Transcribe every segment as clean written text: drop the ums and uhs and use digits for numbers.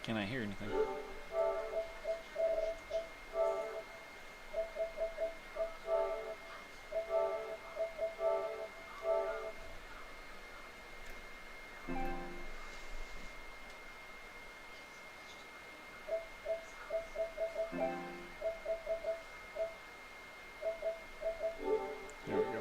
Can I hear anything? There we go.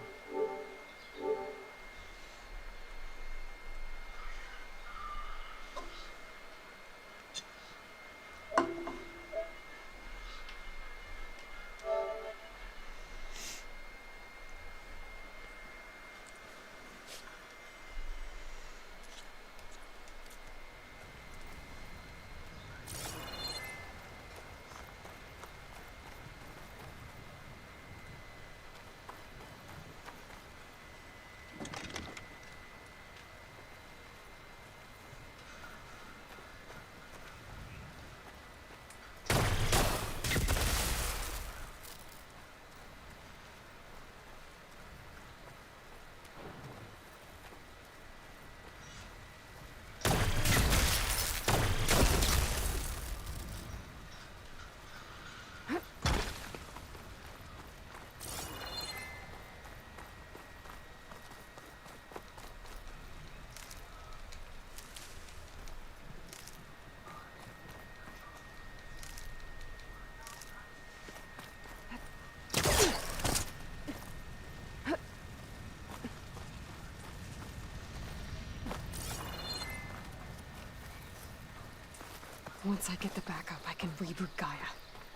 Once I get the backup, I can reboot Gaia.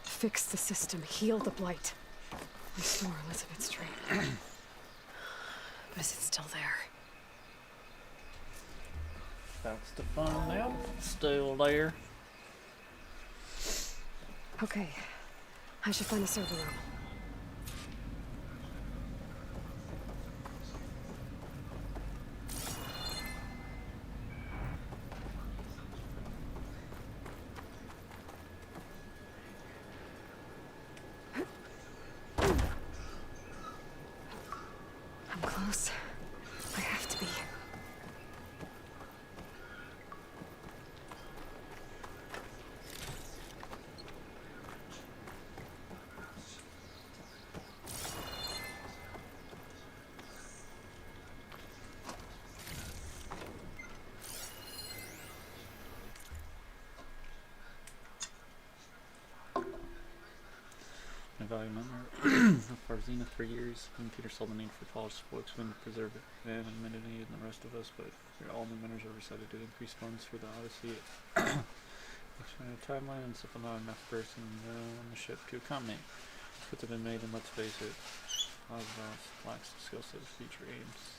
Fix the system, heal the blight. Restore Elizabeth's train. But is it still there? That's to find out. Still there. Okay. I should find the server room. I'm close. I have to be. My value member for Zenith for years. When Peter saw the need for polished spokesmen to preserve it, and admitted he and the rest of us, but all new members are decided to increase funds for the Odyssey. Expand a timeline and simply not enough person on the ship to accommodate. Puts have been made, and let's face it, Oswald lacks the skill set of future aims.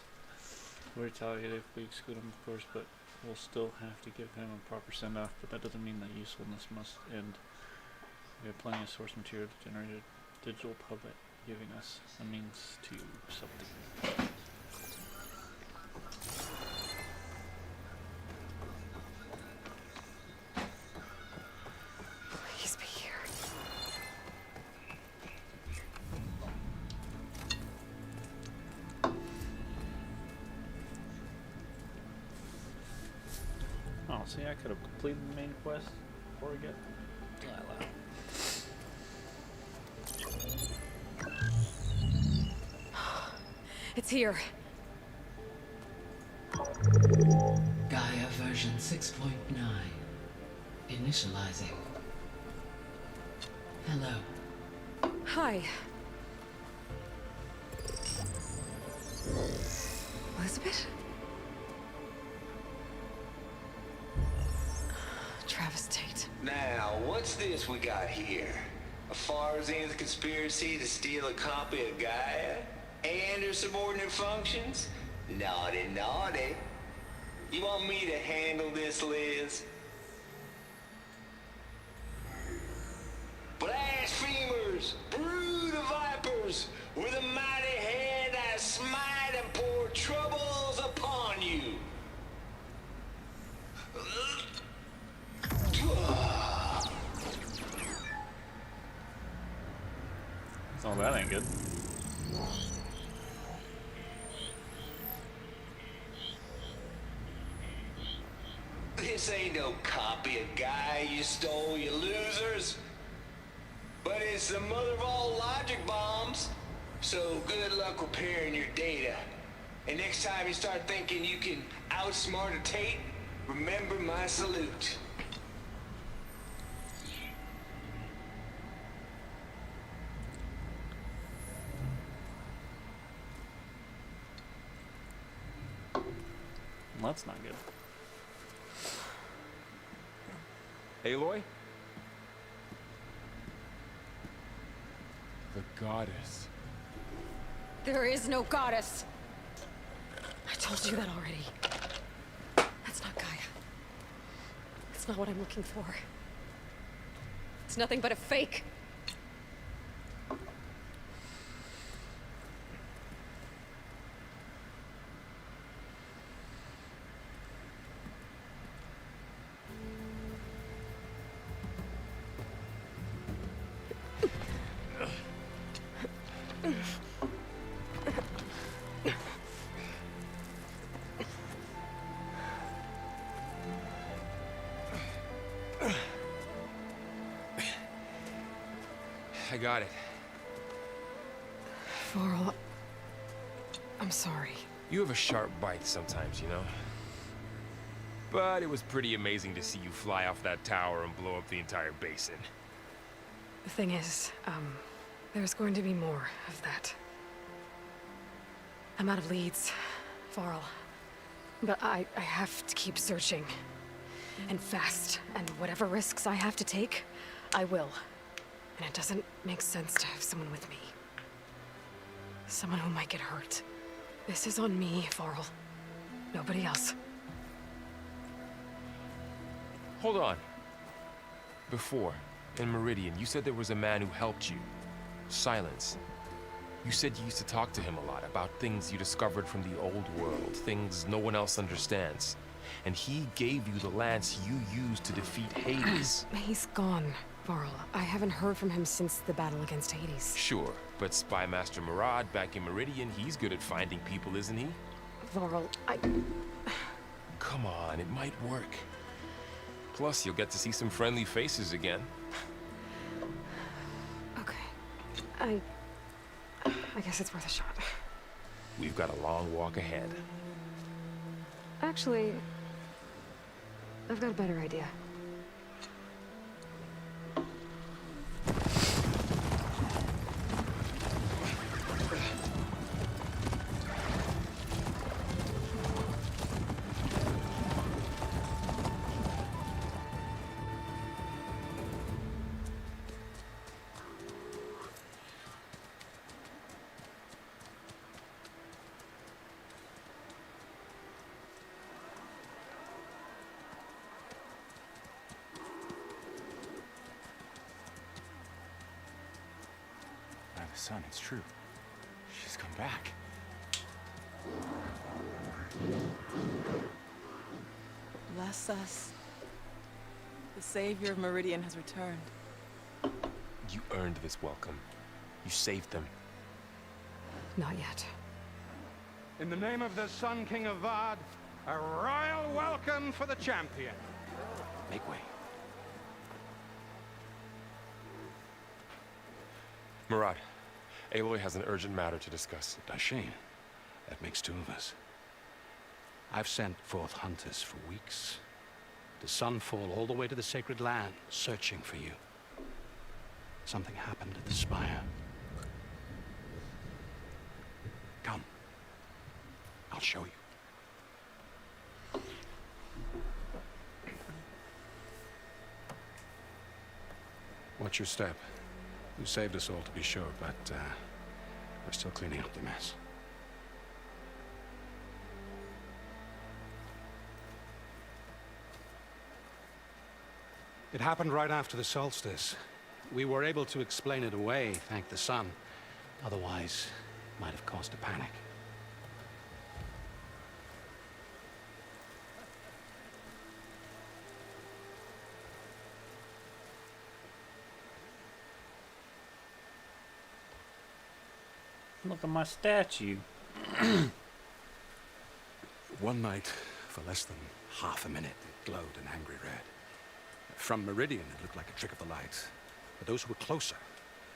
We'll retaliate if we exclude him, of course, but we'll still have to give him a proper send-off. But that doesn't mean that usefulness must end. We have plenty of source material to generate a digital puppet, giving us a means to something. Please be here. Oh, see, I could have completed the main quest before we get Delilah. It's here. Gaia version 6.9. Initializing. Hello. Hi. Elizabeth? Travis Tate. Now, what's this we got here? A far zenith conspiracy to steal a copy of Gaia? And her subordinate functions? Naughty, naughty. You want me to handle this, Liz? Blasphemers! Brood of vipers! With a mighty troubles upon you. Oh, that ain't good. This ain't no copy of Guy you stole, you losers. But it's the mother of all logic bombs. So good luck repairing your data. And next time you start thinking you can outsmart a Tate, remember my salute. Well, that's not good. Aloy? The goddess. There is no goddess. I told you that already. That's not Gaia. It's not what I'm looking for. It's nothing but a fake. I got it. Varl, I'm sorry. You have a sharp bite sometimes, you know? But it was pretty amazing to see you fly off that tower and blow up the entire basin. The thing is, there's going to be more of that. I'm out of leads, Varl. But I have to keep searching. And fast. And whatever risks I have to take, I will. And it doesn't make sense to have someone with me. Someone who might get hurt. This is on me, Varl. Nobody else. Hold on. Before, in Meridian, you said there was a man who helped you. Silence. You said you used to talk to him a lot about things you discovered from the old world, things no one else understands. And he gave you the lance you used to defeat Hades. He's gone, Varl. I haven't heard from him since the battle against Hades. Sure, but Spy Master Murad back in Meridian, he's good at finding people, isn't he? Varl, Come on, it might work. Plus, you'll get to see some friendly faces again. Okay. I guess it's worth a shot. We've got a long walk ahead. Actually, I've got a better idea. The sun, it's true. She's come back. Bless us. The savior of Meridian has returned. You earned this welcome. You saved them. Not yet. In the name of the Sun King of Vard, a royal welcome for the champion. Make way. Murad, Aloy has an urgent matter to discuss. Dashane, that makes two of us. I've sent forth hunters for weeks. To Sunfall, all the way to the Sacred Land, searching for you. Something happened at the Spire. Come. I'll show you. Watch your step. You saved us all, to be sure, but we're still cleaning up the mess. It happened right after the solstice. We were able to explain it away, thank the sun. Otherwise, might have caused a panic. Look at my statue. One night, for less than half a minute, it glowed an angry red. From Meridian, it looked like a trick of the light. But those who were closer,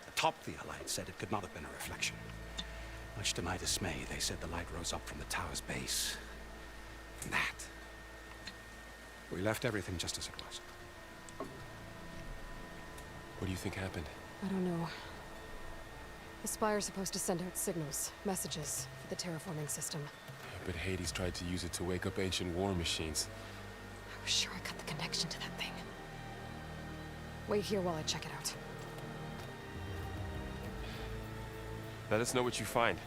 atop the light, said it could not have been a reflection. Much to my dismay, they said the light rose up from the tower's base. And that. We left everything just as it was. What do you think happened? I don't know. The Spire's supposed to send out signals, messages, for the terraforming system. But Hades tried to use it to wake up ancient war machines. I was sure I got the connection to that thing. Wait here while I check it out. Let us know what you find.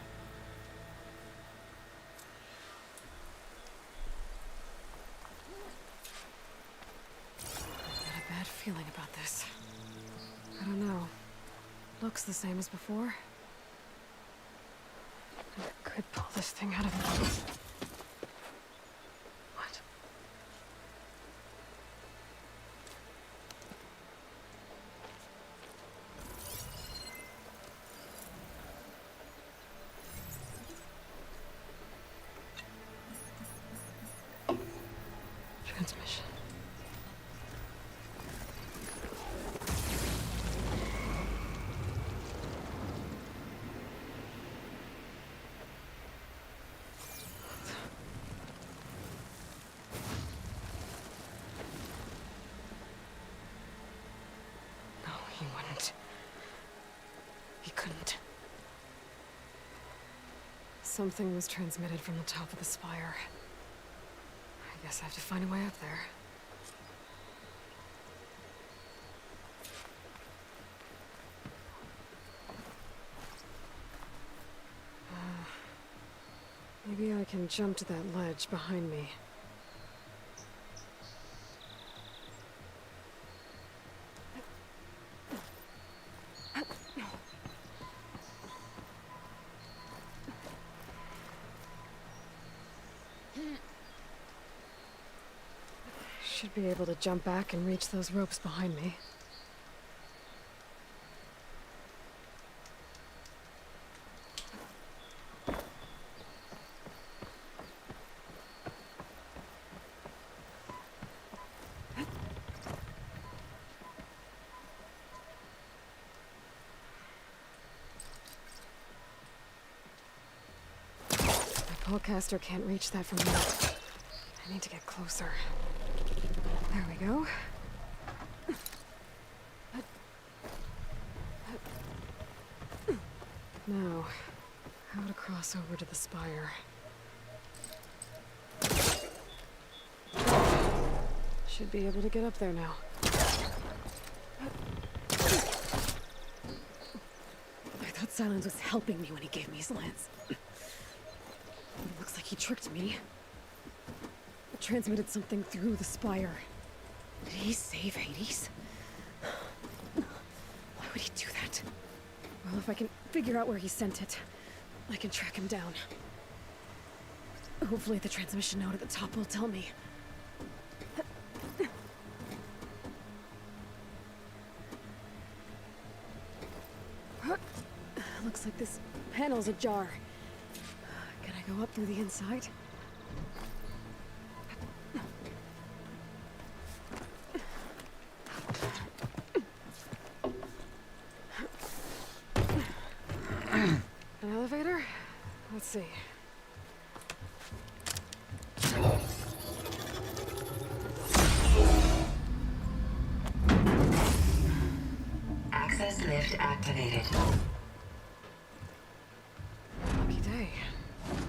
I got a bad feeling about this. I don't know. Looks the same as before. I could pull this thing out of it. What? Transmission. No, he wouldn't. He couldn't. Something was transmitted from the top of the spire. I guess I have to find a way up there. Maybe I can jump to that ledge behind me. Should be able to jump back and reach those ropes behind me. My polecaster can't reach that from here. I need to get closer. There we go. Now, how to cross over to the spire. Should be able to get up there now. I thought Silence was helping me when he gave me his lance. It looks like he tricked me. Transmitted something through the spire. Did he save Hades? Why would he do that? Well, if I can figure out where he sent it, I can track him down. Hopefully the transmission note at the top will tell me. Looks like this panel's ajar. Can I go up through the inside? An elevator? Let's see. Access lift activated. Lucky day.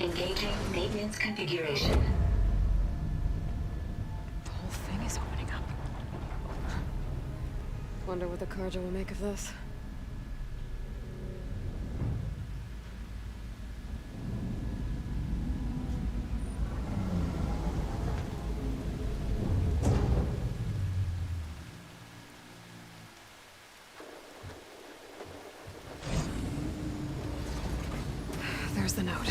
Engaging maintenance configuration. The whole thing is opening up. Wonder what the Carja will make of this. There's the note.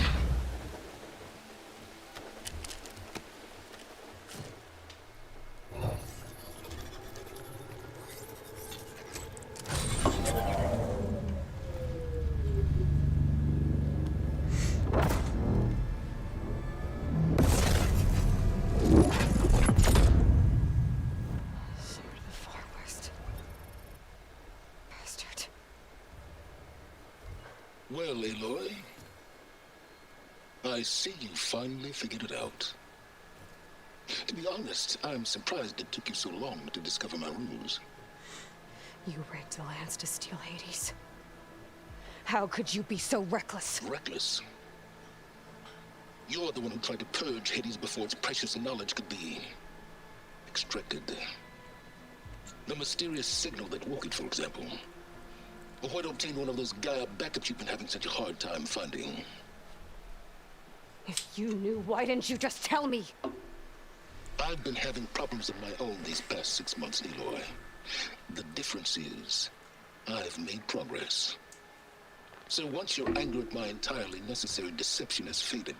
Well, Aloy, I see you finally figured it out. To be honest, I'm surprised it took you so long to discover my rules. You rigged the lands to steal Hades. How could you be so reckless? Reckless? You're the one who tried to purge Hades before its precious knowledge could be extracted. The mysterious signal that woke it, for example. Or why to obtain one of those Gaia backups you've been having such a hard time finding. If you knew, why didn't you just tell me? I've been having problems of my own these past 6 months, Aloy. The difference is, I've made progress. So once your anger at my entirely necessary deception has faded,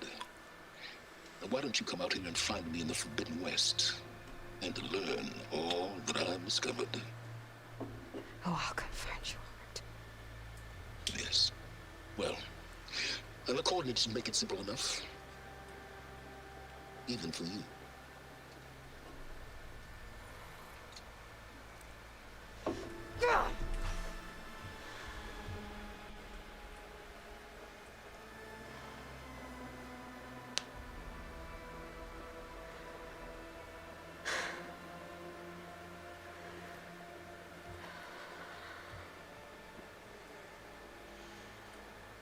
why don't you come out here and find me in the Forbidden West and learn all that I've discovered? Oh, I'll come find you, all right. Yes. Well, and the coordinates make it simple enough. Even for you.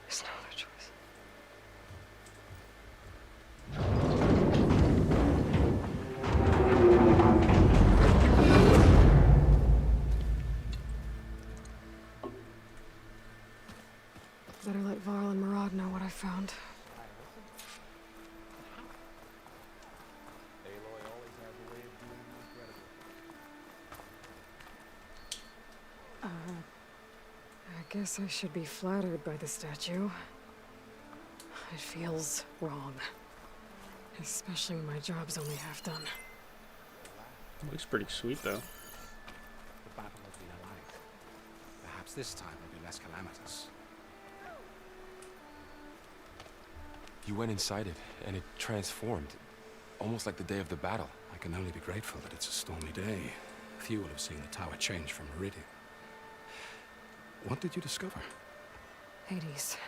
There's no other choice. Better let Varl and Murad know what I found. I guess I should be flattered by the statue. It feels wrong. Especially when my job's only half done. Looks pretty sweet, though. The battle of the Allied. Perhaps this time will be less calamitous. You went inside it, and it transformed. Almost like the day of the battle. I can only be grateful that it's a stormy day. Few will have seen the tower change from Meridian. What did you discover? Hades.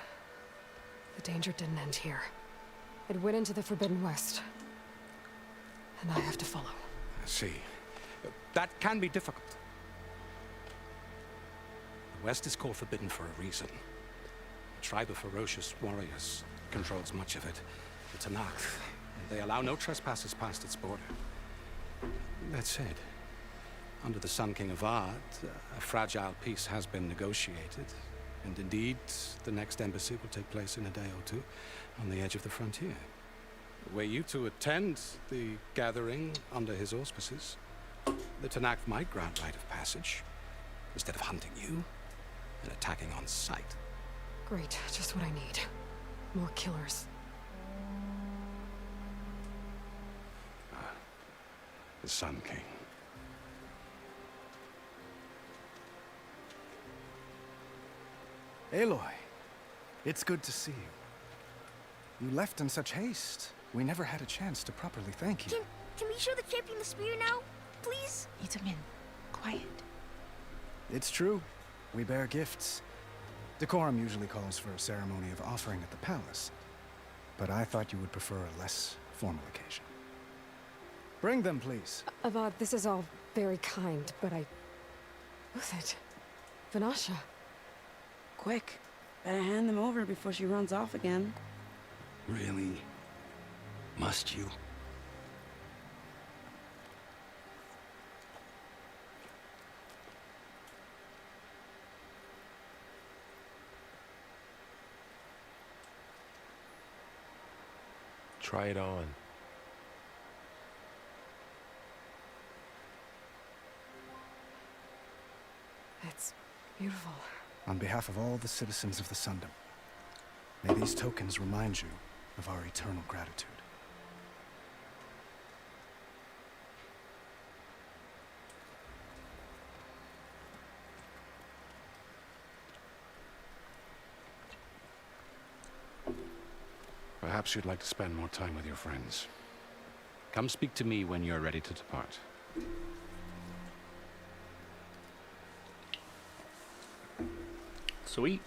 The danger didn't end here. It went into the Forbidden West. And I have to follow. I see. That can be difficult. The West is called Forbidden for a reason. A tribe of ferocious warriors controls much of it. The Tanakh. They allow no trespassers past its border. That said, under the Sun King of Ard, a fragile peace has been negotiated. And indeed, the next embassy will take place in a day or two on the edge of the frontier. Were you to attend the gathering under his auspices, the Tanakh might grant right of passage, instead of hunting you and attacking on sight. Great, just what I need. More killers. The Sun King. Aloy, it's good to see you. You left in such haste. We never had a chance to properly thank you. Can we show the champion the spear now? Please? Itamin, quiet. It's true. We bear gifts. Decorum usually calls for a ceremony of offering at the palace. But I thought you would prefer a less formal occasion. Bring them, please. Avad, this is all very kind, but Who's it? Vanasha. Quick. Better hand them over before she runs off again. Really? Must you? Try it on. It's beautiful. On behalf of all the citizens of the Sundom, may these tokens remind you of our eternal gratitude. Perhaps you'd like to spend more time with your friends. Come speak to me when you're ready to depart. Sweet.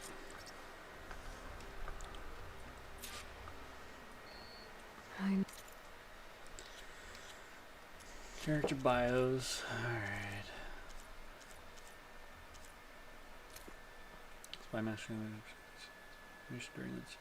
Character bios. Alright. Spy mastering during this.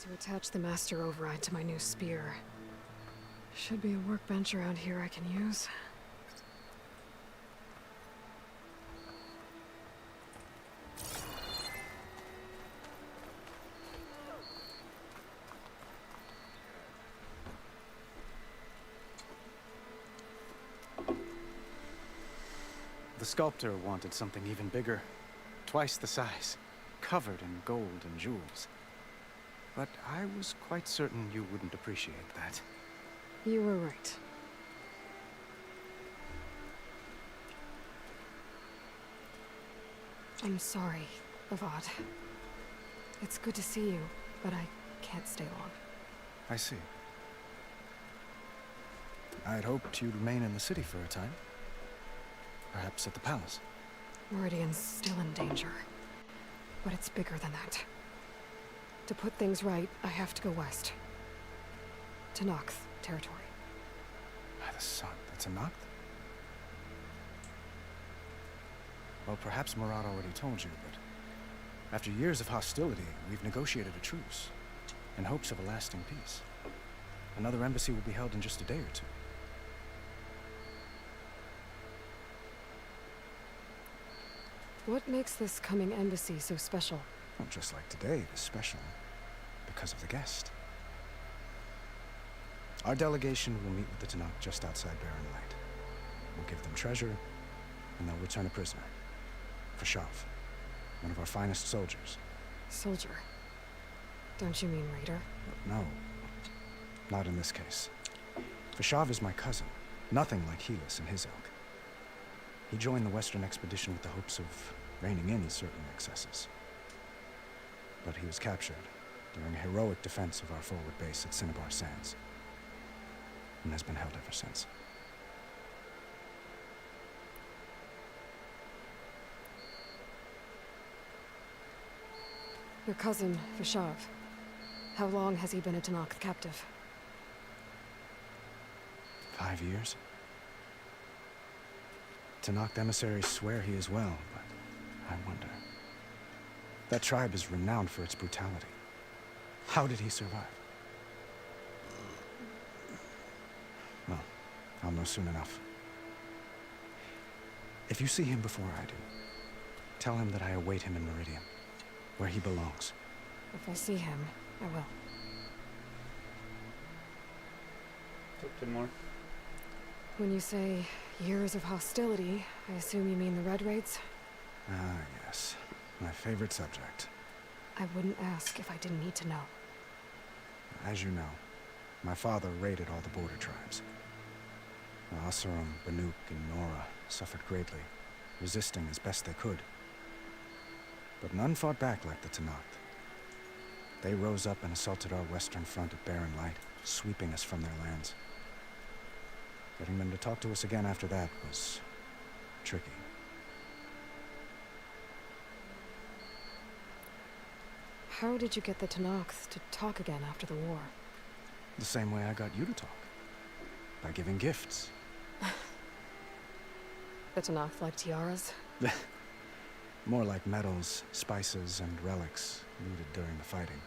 To attach the master override to my new spear. Should be a workbench around here I can use. The sculptor wanted something even bigger. Twice the size. Covered in gold and jewels. But I was quite certain you wouldn't appreciate that. You were right. I'm sorry, Avad. It's good to see you, but I can't stay long. I see. I'd hoped you'd remain in the city for a time. Perhaps at the palace. Meridian's still in danger. But it's bigger than that. To put things right, I have to go west. To Noct territory. By the sun, that's a Noct? Well, perhaps Murad already told you, but after years of hostility, we've negotiated a truce, in hopes of a lasting peace. Another embassy will be held in just a day or two. What makes this coming embassy so special? Well, just like today, it is special because of the guest. Our delegation will meet with the Tanakh just outside Barren Light. We'll give them treasure, and they'll return a prisoner. Fashav, one of our finest soldiers. Soldier? Don't you mean raider? No, not in this case. Fashav is my cousin, nothing like Helis and his ilk. He joined the Western expedition with the hopes of reining in certain excesses. But he was captured during a heroic defense of our forward base at Cinnabar Sands, and has been held ever since. Your cousin, Fashav. How long has he been a Tanakh captive? 5 years. Tanakh emissaries swear he is well, but I wonder. That tribe is renowned for its brutality. How did he survive? Well, I'll know soon enough. If you see him before I do, Tell him that I await him in Meridian, where he belongs. If I see him, I will. Talk to him more. When you say years of hostility, I assume you mean the Red Raids? Ah, yes. My favorite subject. I wouldn't ask if I didn't need to know. As you know, my father raided all the border tribes. The Asurum, Banuk, and Nora suffered greatly, resisting as best they could. But none fought back like the Tenakth. They rose up and assaulted our western front at Barren Light, sweeping us from their lands. Getting them to talk to us again after that was tricky. How did you get the Tenakth to talk again after the war? The same way I got you to talk. By giving gifts. The Tenakth like tiaras? More like medals, spices, and relics looted during the fighting.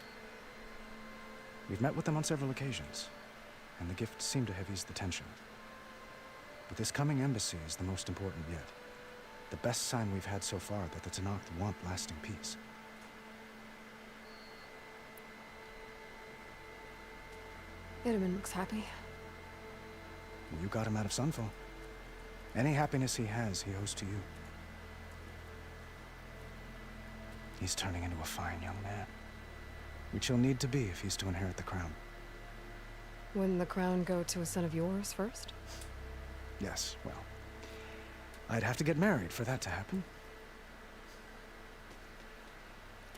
We've met with them on several occasions, and the gifts seem to have eased the tension. But this coming embassy is the most important yet. The best sign we've had so far that the Tenakth want lasting peace. Itaman looks happy. You got him out of Sunfall. Any happiness he has, he owes to you. He's turning into a fine young man, which he'll need to be if he's to inherit the crown. Wouldn't the crown go to a son of yours first? Yes, well, I'd have to get married for that to happen.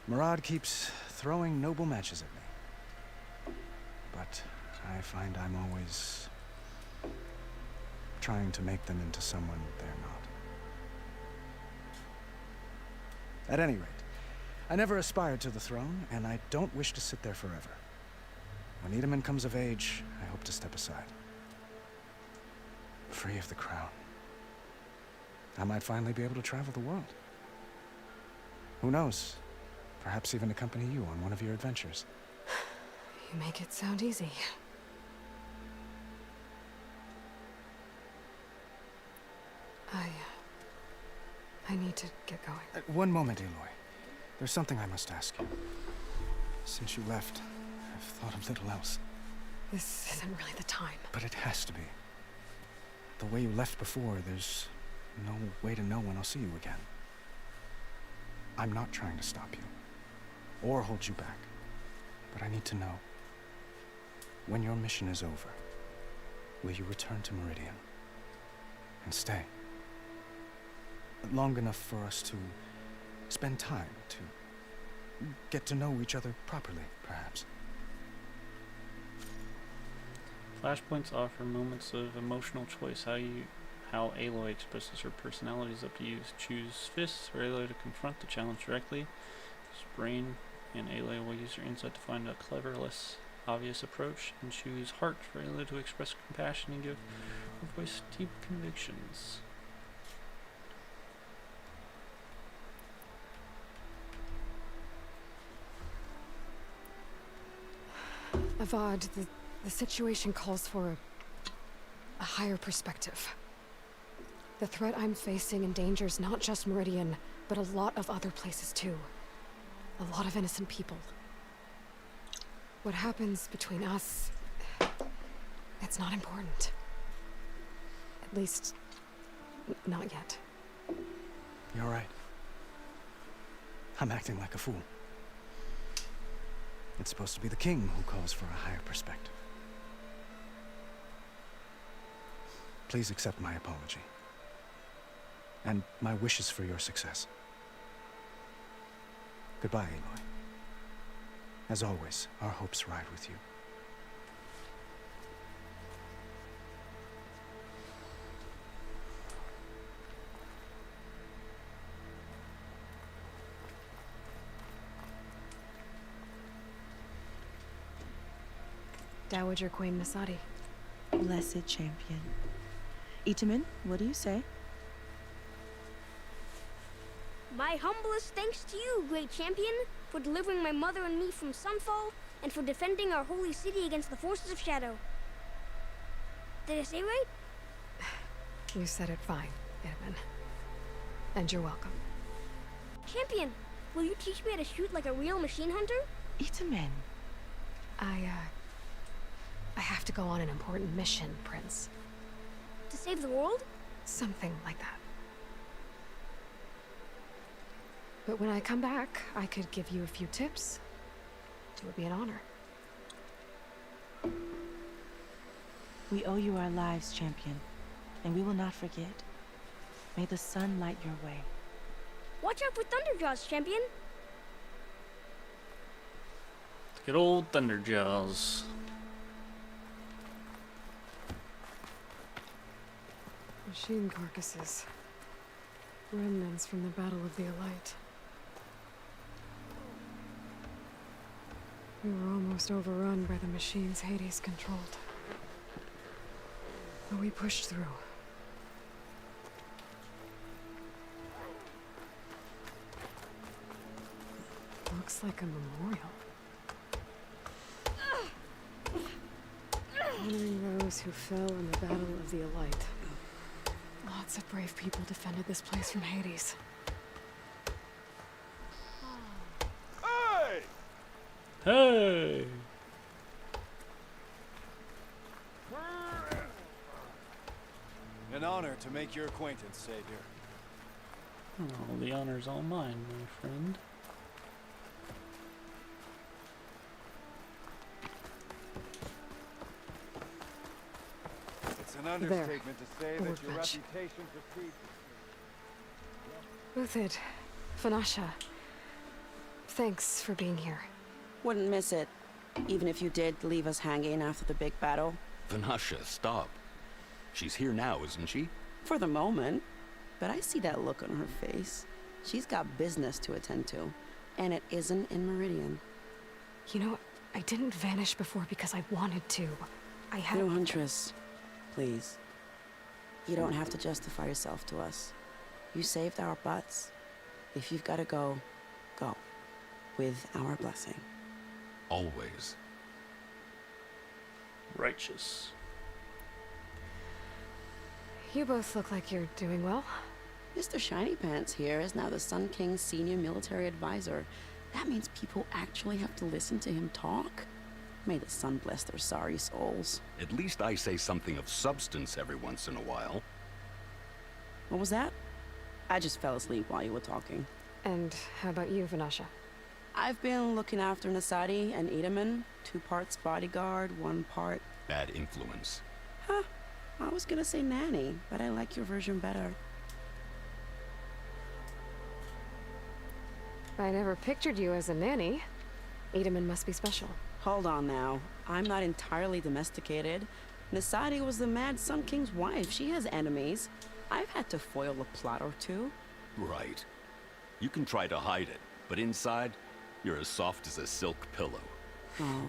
Murad keeps throwing noble matches at me. But I find I'm always trying to make them into someone they're not. At any rate, I never aspired to the throne, and I don't wish to sit there forever. When Itaman comes of age, I hope to step aside. Free of the crown. I might finally be able to travel the world. Who knows? Perhaps even accompany you on one of your adventures. You make it sound easy. I need to get going. One moment, Aloy. There's something I must ask you. Since you left, I've thought of little else. This isn't really the time. But it has to be. The way you left before, there's no way to know when I'll see you again. I'm not trying to stop you, or hold you back. But I need to know, when your mission is over, will you return to Meridian and stay? Long enough for us to spend time, to get to know each other properly, perhaps. Flashpoints offer moments of emotional choice. How Aloy expresses her personality is up to you. Choose fists for Aloy to confront the challenge directly. Use brain, and Aloy will use her insight to find a clever, less obvious approach. And choose heart for Aloy to express compassion and give her voice deep convictions. Avad, the situation calls for a higher perspective. The threat I'm facing endangers not just Meridian, but a lot of other places too. A lot of innocent people. What happens between us, it's not important. At least, not yet. You're right. I'm acting like a fool. It's supposed to be the king who calls for a higher perspective. Please accept my apology. And my wishes for your success. Goodbye, Aloy. As always, our hopes ride with you. Dowager Queen Masadi. Blessed champion. Itaman, what do you say? My humblest thanks to you, great champion, for delivering my mother and me from Sunfall, and for defending our holy city against the forces of Shadow. Did I say right? You said it fine, Edmund. And you're welcome. Champion, will you teach me how to shoot like a real machine hunter? Itamen. I have to go on an important mission, Prince. To save the world? Something like that. But when I come back, I could give you a few tips. It would be an honor. We owe you our lives, champion, and we will not forget. May the sun light your way. Watch out for Thunderjaws, champion. Good old Thunderjaws. Machine carcasses. Remnants from the Battle of the Elite. We were almost overrun by the machines Hades controlled. But we pushed through. Looks like a memorial. Honoring those who fell in the Battle of the Elite. Lots of brave people defended this place from Hades. Hey! Hey! An honor to make your acquaintance, Savior. Oh, the honor's all mine, my friend. It's an understatement to say that your reputation precedes Uthid, Vanasha, thanks for being here. Wouldn't miss it, even if you did leave us hanging after the big battle. Vanasha, stop. She's here now, isn't she? For the moment. But I see that look on her face. She's got business to attend to. And it isn't in Meridian. You know, I didn't vanish before because I wanted to. I had... No, Huntress. Please. You don't have to justify yourself to us. You saved our butts. If you've got to go, go. With our blessing. Always. Righteous. You both look like you're doing well. Mr. Shiny Pants here is now the Sun King's senior military advisor. That means people actually have to listen to him talk. May the sun bless their sorry souls. At least I say something of substance every once in a while. What was that? I just fell asleep while you were talking. And how about you, Vanasha? I've been looking after Nasadi and Edaman. 2 parts bodyguard, 1 part... Bad influence. Huh. I was gonna say nanny, but I like your version better. I never pictured you as a nanny. Edaman must be special. Hold on now. I'm not entirely domesticated. Nasadi was the Mad Sun King's wife. She has enemies. I've had to foil a plot or 2. Right. You can try to hide it, but inside, you're as soft as a silk pillow. Oh,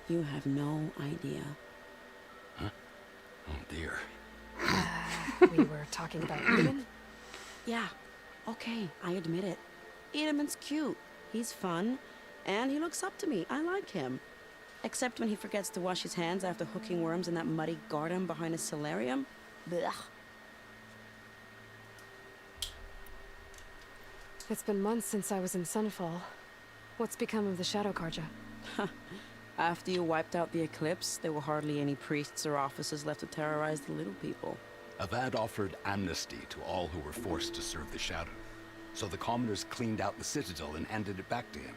you have no idea. Huh? Oh dear. We were talking about Edaman? Yeah, okay, I admit it. Edaman's cute. He's fun, and he looks up to me. I like him. Except when he forgets to wash his hands after hooking worms in that muddy garden behind his solarium. Blech. It's been months since I was in Sunfall. What's become of the Shadow Karja? After you wiped out the eclipse, there were hardly any priests or officers left to terrorize the little people. Avad offered amnesty to all who were forced to serve the Shadow. So the commoners cleaned out the citadel and handed it back to him.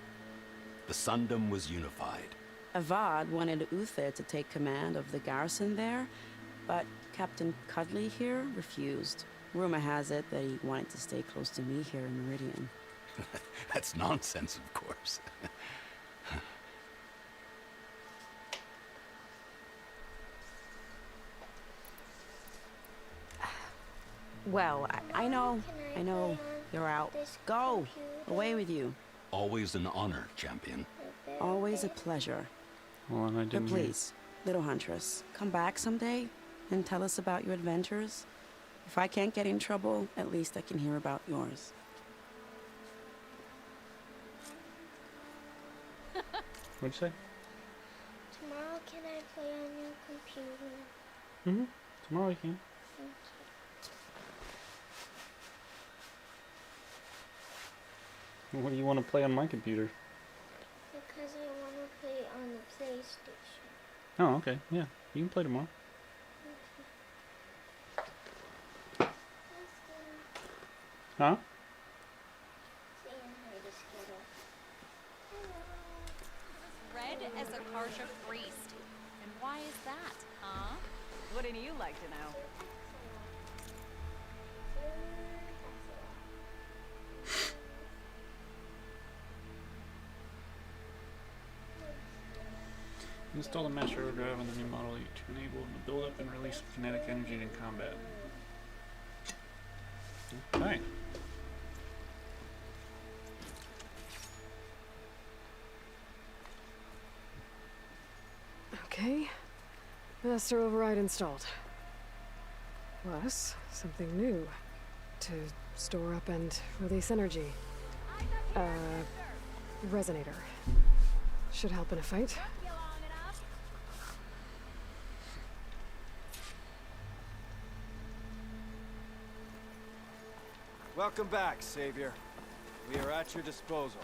The Sundom was unified. Avad wanted Uther to take command of the garrison there, but Captain Cudley here refused. Rumor has it that he wanted to stay close to me here in Meridian. That's nonsense, of course. Well, I know, you're out. Go! Away with you. Always an honor, champion. Always a pleasure. Well, and I But didn't hear- please, little Huntress, come back someday and tell us about your adventures. If I can't get in trouble, at least I can hear about yours. What'd you say? Tomorrow, can I play on your computer? Mm-hmm. Tomorrow you can. Thank What do you want to play on my computer? Because I want to play on the PlayStation. Oh, okay. Yeah, you can play tomorrow. Huh? Red as a Karsha priest. And why is that, huh? Wouldn't you like to know? Install the master overdrive on the new model to enable the build-up and release of kinetic energy in combat. Okay. Okay. Master override installed. Plus, something new. To store up and release energy. Resonator. Should help in a fight. Welcome back, Savior. We are at your disposal.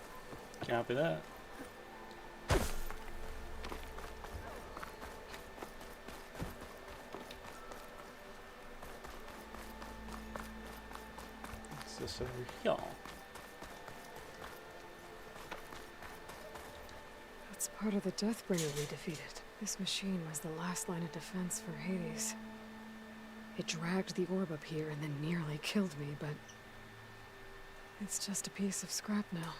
Copy that. What's this over here? That's part of the Deathbringer we defeated. This machine was the last line of defense for Hades. It dragged the orb up here and then nearly killed me, but it's just a piece of scrap now.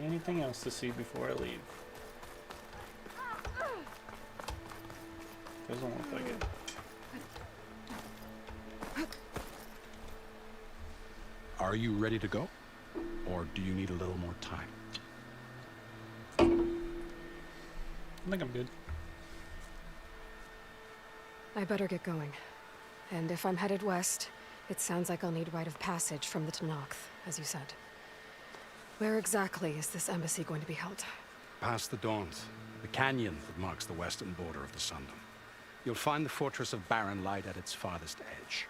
Anything else to see before I leave? Doesn't look like it. Are you ready to go? Or do you need a little more time? I think I'm good. I better get going. And if I'm headed west, it sounds like I'll need rite of passage from the Tenakth, as you said. Where exactly is this embassy going to be held? Past the Dawns, the canyon that marks the western border of the Sundom. You'll find the fortress of Barren Light at its farthest edge.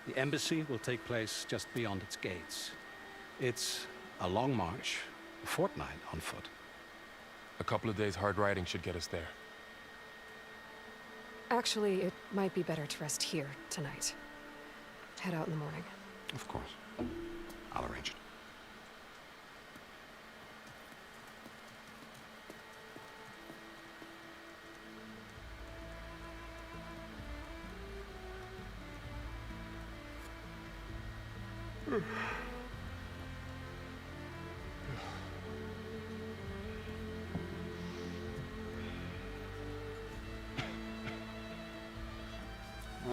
The embassy will take place just beyond its gates. It's a long march, a fortnight on foot. A couple of days hard riding should get us there. Actually, it might be better to rest here tonight. Head out in the morning. Of course. I'll arrange it.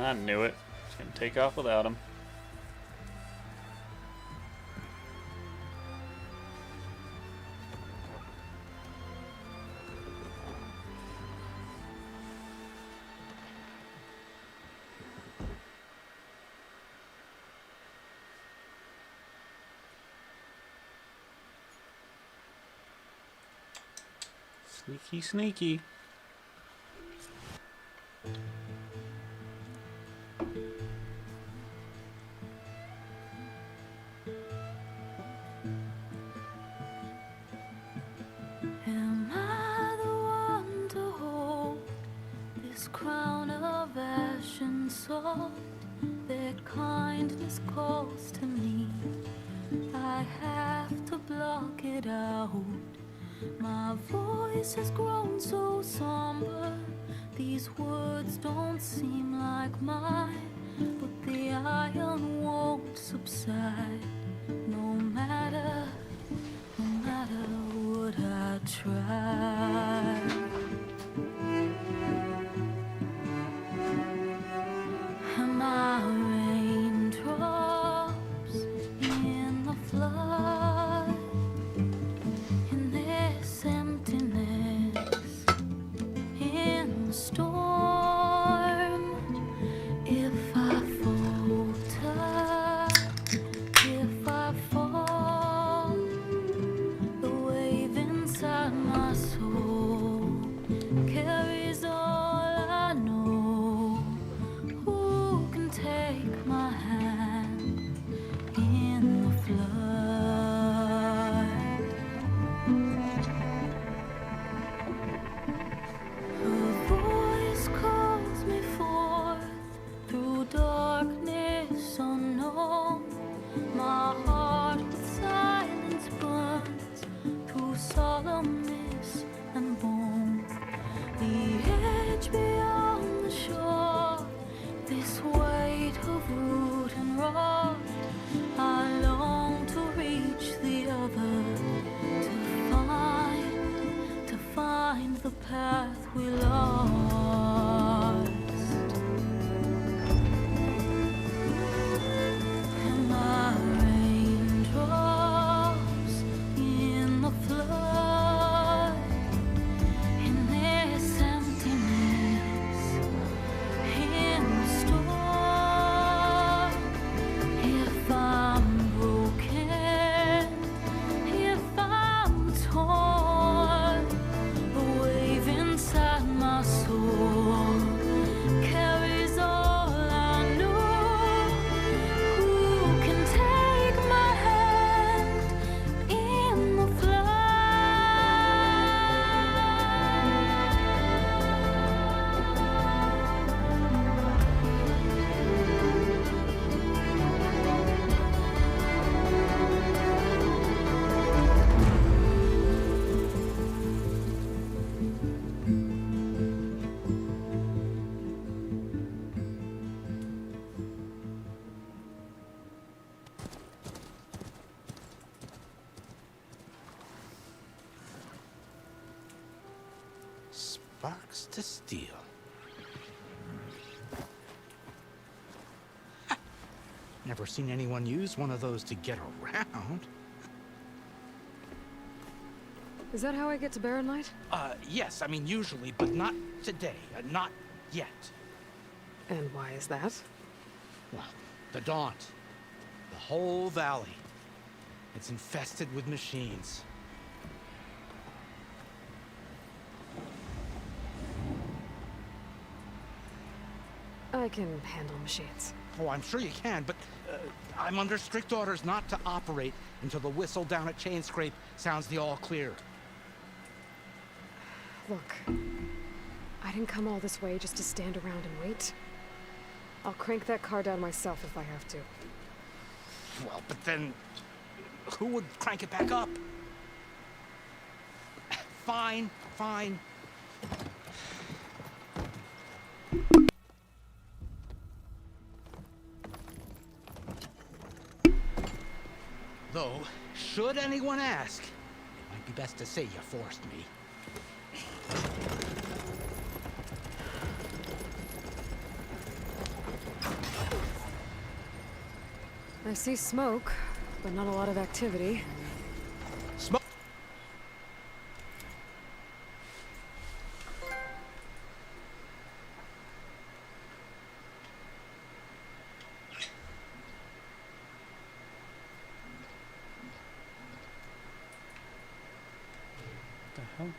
I knew it. It's gonna take off without him. Sneaky, sneaky. Am I the one to hold this crown of ash and salt? Their kindness calls to me. I have to block it out. My voice has grown so somber. These words don't seem like mine, but the iron won't subside. No matter what I try. Am I raindrops in the flood? In this emptiness, in the storm, if I falter, if I fall, the wave inside my soul a miss, and boom, the edge beyond the shore. This weight of root and rot, I long to reach the other, to find the path we lost. And my raindrops in the flood, in this emptiness, in the storm. If I'm broken, if I'm torn, the wave inside my soul carries all I know. Who can take my hand in the flood? Sparks to steel. Never seen anyone use one of those to get around. Is that how I get to Barren Light? Yes, I mean usually, but not today. Not yet. And why is that? Well, the Daunt. The whole valley. It's infested with machines. I can handle machines. Oh, I'm sure you can, but I'm under strict orders not to operate until the whistle down at Chainscrape sounds the all clear. Look, I didn't come all this way just to stand around and wait. I'll crank that car down myself if I have to. Well, but then who would crank it back up? Fine, fine. Though, should anyone ask, it might be best to say you forced me. I see smoke, but not a lot of activity. Smoke? What the hell?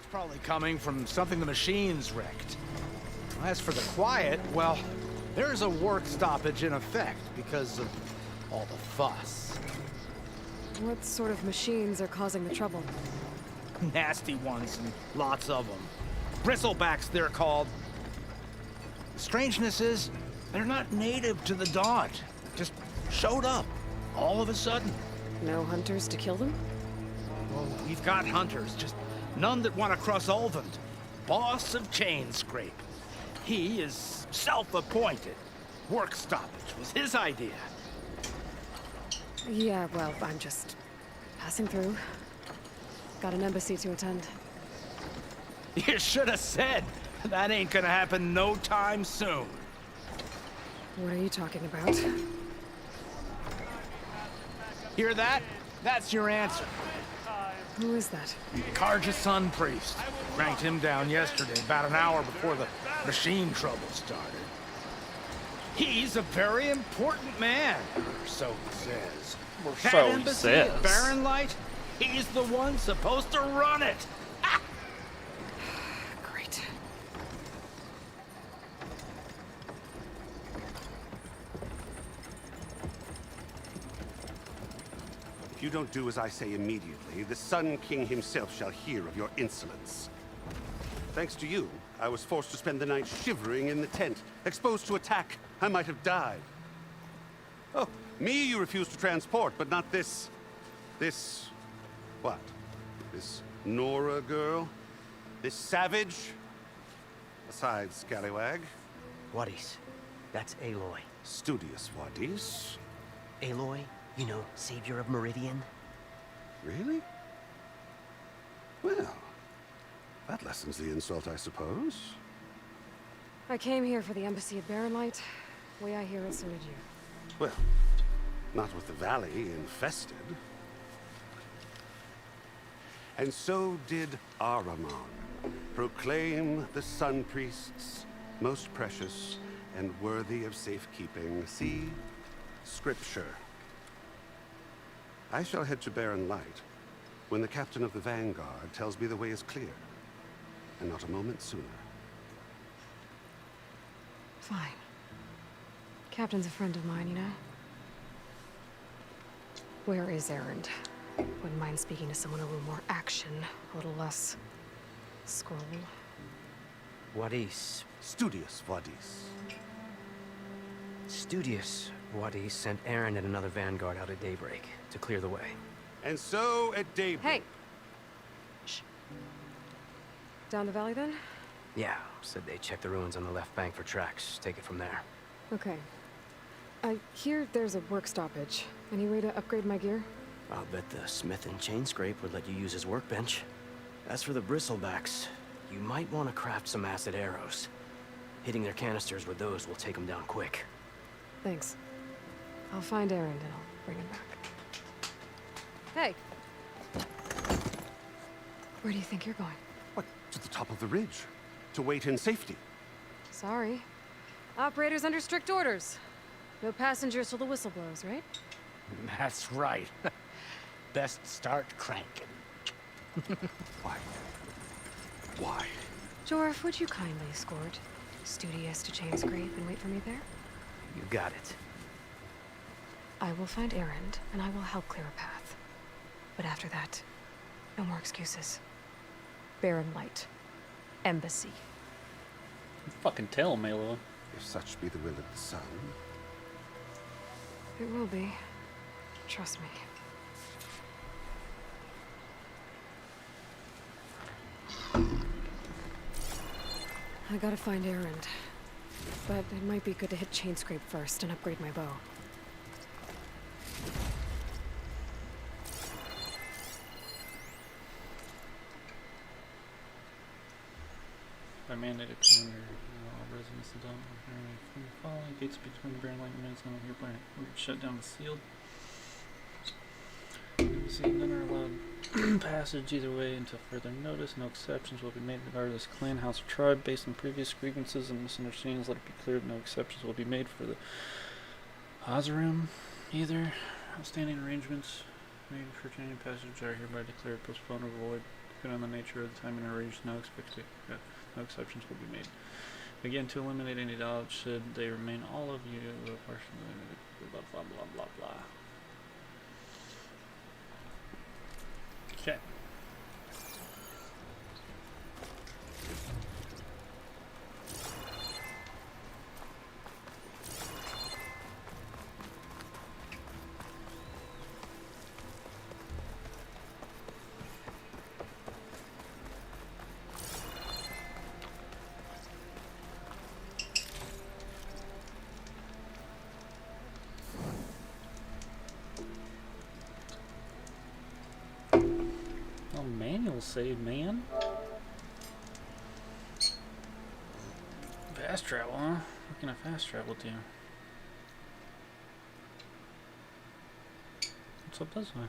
Probably coming from something the machines wrecked. As for the quiet, well, there's a work stoppage in effect because of all the fuss. What sort of machines are causing the trouble? Nasty ones, and lots of them. Bristlebacks, they're called. The strangeness is, they're not native to the Daunt. Just showed up, all of a sudden. No hunters to kill them? Well, we've got hunters, just none that want to cross Ulvund. Boss of Chainscrape. He is self-appointed. Work stoppage was his idea. Yeah, well, I'm just passing through. Got an embassy to attend. You should have said. That ain't gonna happen no time soon. What are you talking about? Hear that? That's your answer. Who is that? Karja Sun Priest. Ranked him down yesterday, about an hour before the machine trouble started. He's a very important man, or so he says. So That he embassy at says. Barren Light, he's the one supposed to run it. Great. If you don't do as I say immediately, the Sun King himself shall hear of your insolence. Thanks to you, I was forced to spend the night shivering in the tent, exposed to attack. I might have died. Oh, me you refuse to transport, but not this... what? This Nora girl? This savage? Besides, scallywag. Wadis. That's Aloy. Studious Wadis. Aloy, you know, savior of Meridian. Really? Well, that lessens the insult, I suppose. I came here for the embassy at Barren Light. Way I hear it, so did you. Well, not with the valley infested. And so did Ahriman. Proclaim the Sun Priests most precious and worthy of safekeeping. See? Scripture. I shall head to Barren Light when the captain of the Vanguard tells me the way is clear. And not a moment sooner. Fine. Captain's a friend of mine, you know? Where is Erend? Wouldn't mind speaking to someone a little more action, a little less... scroll. Wadis. Studious Wadis. Studious Wadis sent Aaron and another vanguard out at daybreak to clear the way. And so at daybreak... Hey! Shh. Down the valley, then? Yeah, said they checked the ruins on the left bank for tracks. Take it from there. Okay. I hear there's a work stoppage. Any way to upgrade my gear? I'll bet the smith and chain scrape would let you use his workbench. As for the bristlecbacks, you might want to craft some acid arrows. Hitting their canisters with those will take them down quick. Thanks. I'll find Erend and I'll bring him back. Hey! Where do you think you're going? What? To the top of the ridge. To wait in safety. Sorry. Operator's under strict orders. No passengers till the whistle blows, right? That's right. Best start cranking. Why? Why? Jorf, would you kindly escort Studious to chain scrape and wait for me there? You got it. I will find Erend, and I will help clear a path. But after that, no more excuses. Barren Light. Embassy. Fucking tell him, Aloy. If such be the will of the sun. It will be. Trust me. I gotta find Erend. But it might be good to hit chain scrape first and upgrade my bow. By mandated commander, all residents of Dalton from the following gates between the Barren Light and Minnesota here planet. Shut down the sealed. None are allowed passage either way until further notice. No exceptions will be made regardless of clan, house, or tribe. Based on previous grievances and misunderstandings, let it be clear that no exceptions will be made for the Hazarim either. Outstanding arrangements made for any passage are hereby declared postponed or void. Depending on the nature of the time and arranged, no exceptions will be made. Again, to eliminate any doubt, should they remain all of you partially blah blah blah blah blah. Okay. Manual save, man. Fast travel, huh? What can I fast travel to? What's up this way?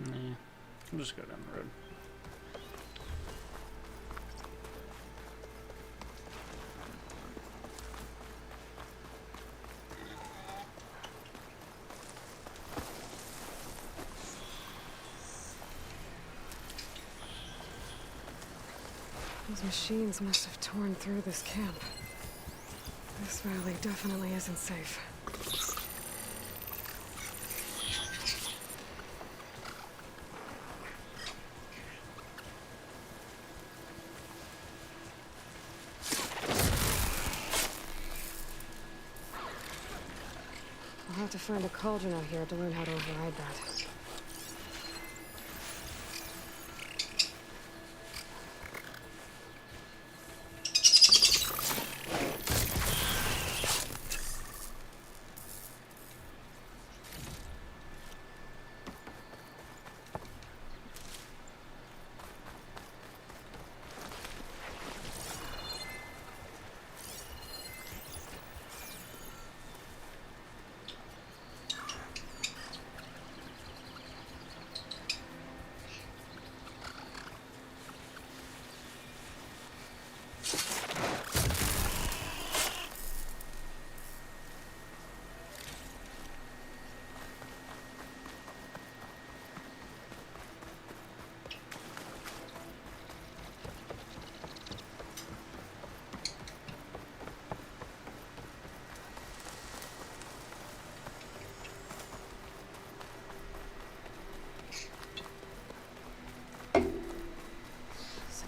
Nah, we'll just go down the road. Those machines must have torn through this camp. This valley definitely isn't safe. I'll have to find a cauldron out here to learn how to override that.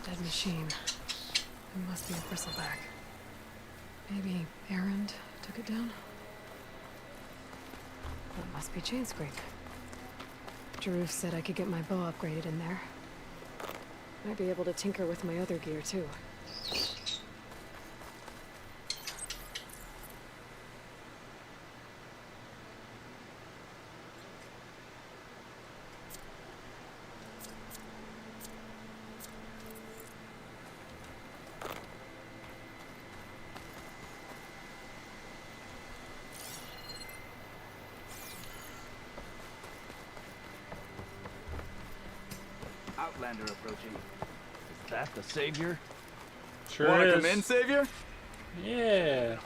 Dead machine. It must be a bristleback. Maybe Erend took it down? That must be chain scrape. Jaruf said I could get my bow upgraded in there. Might be able to tinker with my other gear too. Outlander approaching. Is that the Savior? Sure Wanna is. come in, Savior? Yeah.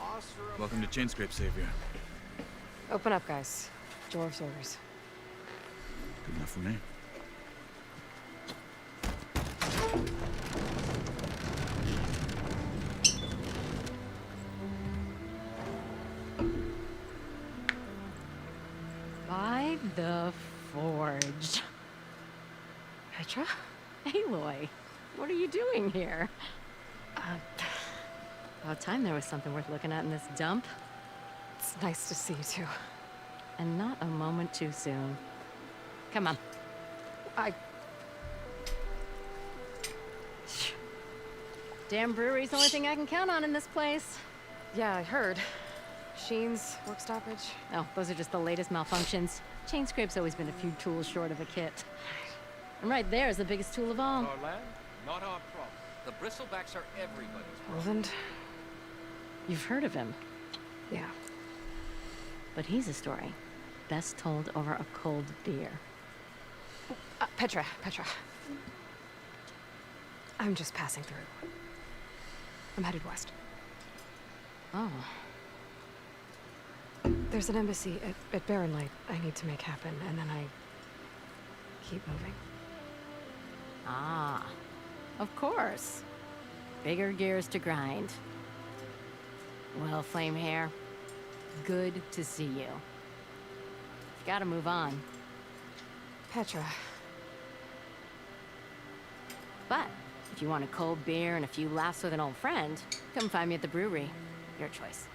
Welcome to Chainscrape, Savior. Open up, guys. Dwarf's orders. Good enough for me. By the Forge. Petra? Aloy, what are you doing here? About time there was something worth looking at in this dump. It's nice to see you too. And not a moment too soon. Come on. Damn brewery's the only thing I can count on in this place. Yeah, I heard. Machines, work stoppage. Oh, those are just the latest malfunctions. Chain scrape's always been a few tools short of a kit. And right there is the biggest tool of all. Our land, not our problem. The bristlebacks are everybody's problem. Roland? You've heard of him. Yeah. But he's a story best told over a cold beer. Petra. I'm just passing through. I'm headed west. Oh. There's an embassy at Barren Light I need to make happen, and then I keep moving. Ah, of course. Bigger gears to grind. Well, Flame Hair, good to see you. Gotta move on. Petra. But if you want a cold beer and a few laughs with an old friend, come find me at the brewery. Your choice.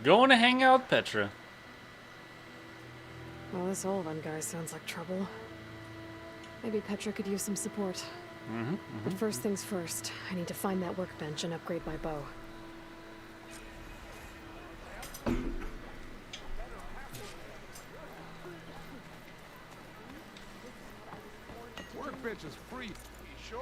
Going to hang out with Petra. Well, this Olvan guy sounds like trouble. Maybe Petra could use some support. But first things first, I need to find that workbench and upgrade my bow. Workbench is free. You sure?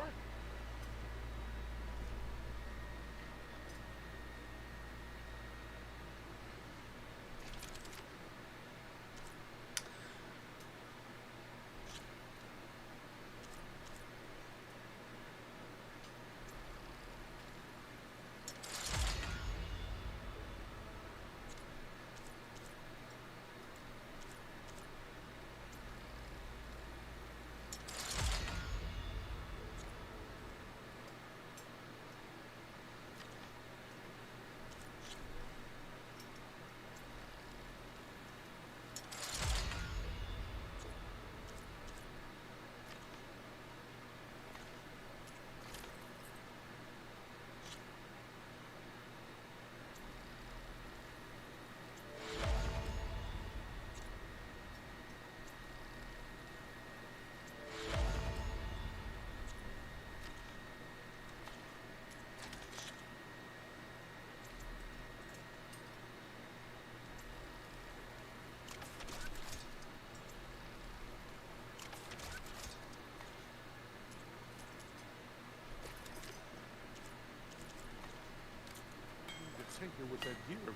with that gear of yours.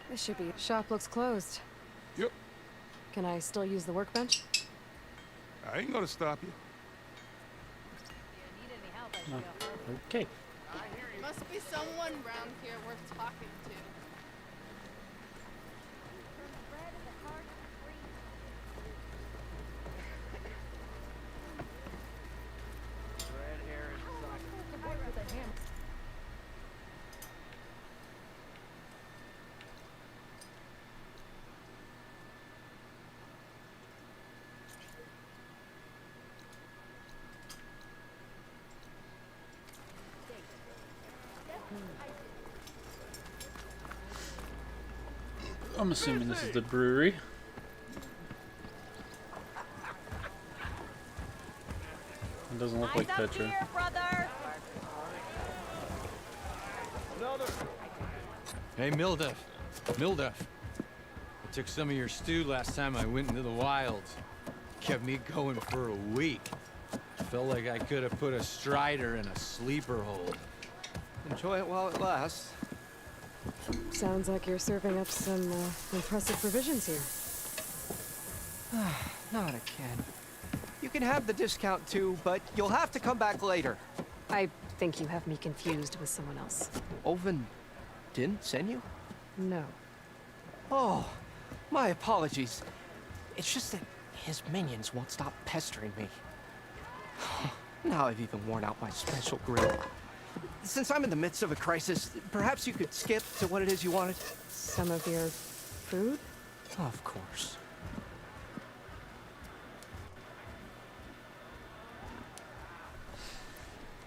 This should be. Shop looks closed. Yep. Can I still use the workbench? I ain't gonna stop you. No. Okay. Must be someone around here worth talking to. I'm assuming this is the brewery. It doesn't look like Petra. Hey, Mildef. Mildef. I took some of your stew last time I went into the wilds. Kept me going for a week. Felt like I could have put a strider in a sleeper hold. Enjoy it while it lasts. Sounds like you're serving up some impressive provisions here. Not again. You can have the discount too, but you'll have to come back later. I think you have me confused with someone else. Oven didn't send you? No. Oh, my apologies. It's just that his minions won't stop pestering me. Now I've even worn out my special grill. Since I'm in the midst of a crisis, perhaps you could skip to what it is you wanted? Some of your food? Of course.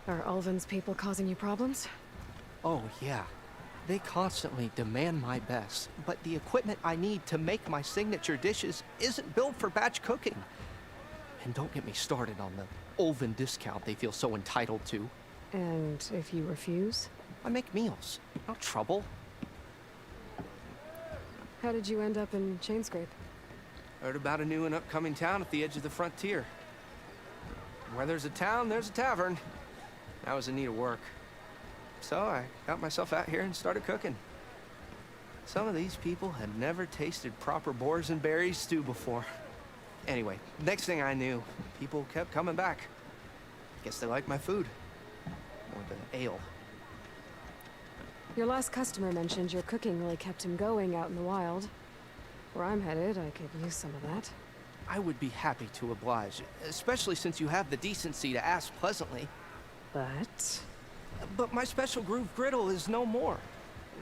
Are Ulvin's people causing you problems? Oh, yeah. They constantly demand my best, but the equipment I need to make my signature dishes isn't built for batch cooking. And don't get me started on the Ulvin discount they feel so entitled to. And if you refuse? I make meals, no trouble. How did you end up in Chainscrape? Heard about a new and upcoming town at the edge of the frontier. Where there's a town, there's a tavern. I was in need of work. So I got myself out here and started cooking. Some of these people had never tasted proper boars and berries stew before. Anyway, next thing I knew, people kept coming back. Guess they liked my food. Or the ale. Your last customer mentioned your cooking really kept him going out in the wild. Where I'm headed, I could use some of that. I would be happy to oblige, especially since you have the decency to ask pleasantly. But my special groove griddle is no more.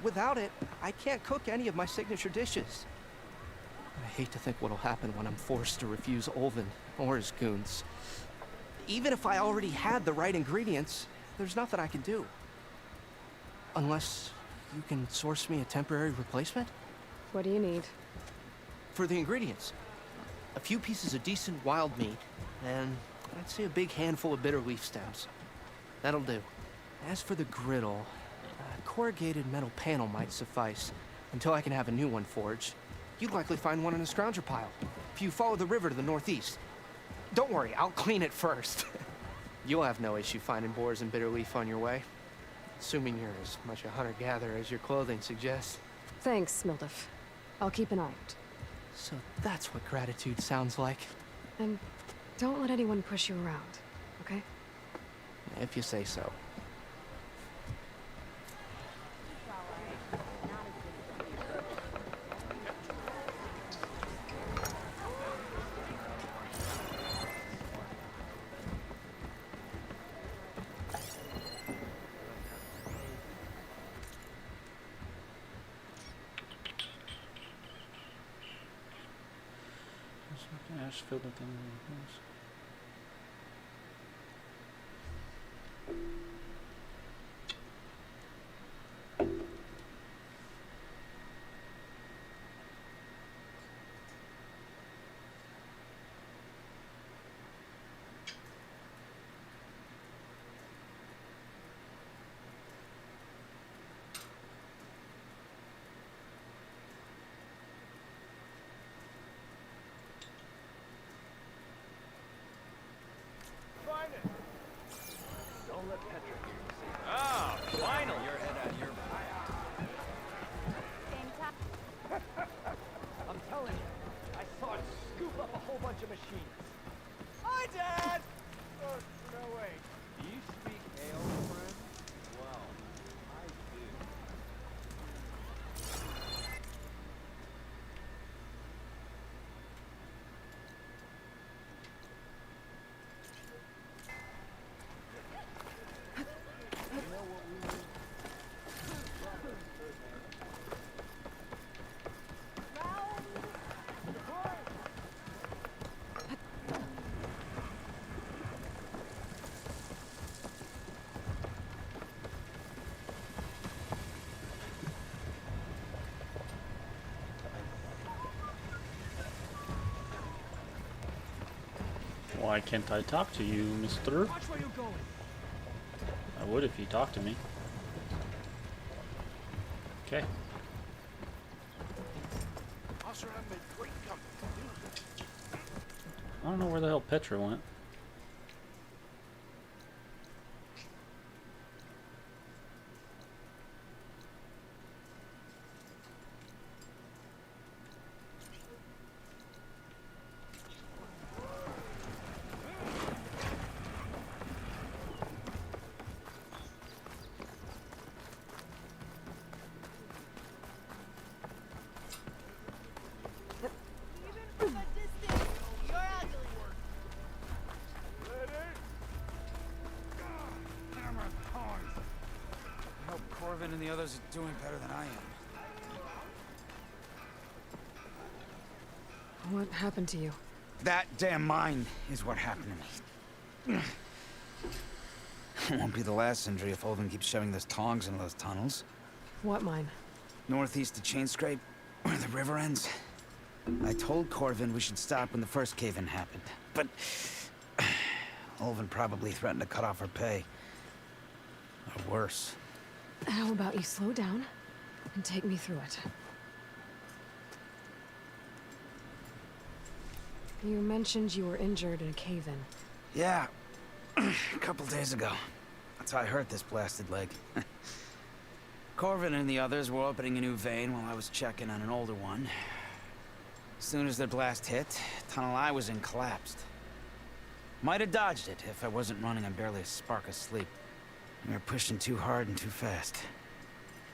Without it, I can't cook any of my signature dishes. I hate to think what'll happen when I'm forced to refuse Ulvin or his goons. Even if I already had the right ingredients, there's nothing I can do. Unless you can source me a temporary replacement? What do you need? For the ingredients, a few pieces of decent wild meat, and I'd say a big handful of bitter leaf stems. That'll do. As for the griddle, a corrugated metal panel might suffice until I can have a new one forged. You'd likely find one in a scrounger pile if you follow the river to the northeast. Don't worry, I'll clean it first. You'll have no issue finding boars and bitter leaf on your way. Assuming you're as much a hunter-gatherer as your clothing suggests. Thanks, Mildef. I'll keep an eye out. So that's what gratitude sounds like. And don't let anyone push you around, okay? If you say so. Ash filled with them. Why can't I talk to you, mister? Watch where you're going. I would if you talked to me. Okay. Officer, I've made great company. I don't know where the hell Petra went. I hope Corvin and the others are doing better than I am. What happened to you? That damn mine is what happened to me. It won't be the last injury if Olvin keeps shoving those tongs into those tunnels. What mine? Northeast of Chainscrape, where the river ends. I told Corvin we should stop when the first cave-in happened, but Olvin probably threatened to cut off her pay. Or worse. How about you slow down and take me through it? You mentioned you were injured in a cave-in. Yeah, a couple days ago. That's how I hurt this blasted leg. Corvin and the others were opening a new vein while I was checking on an older one. As soon as their blast hit, the tunnel I was in collapsed. Might have dodged it if I wasn't running on barely a spark of sleep. We were pushing too hard and too fast.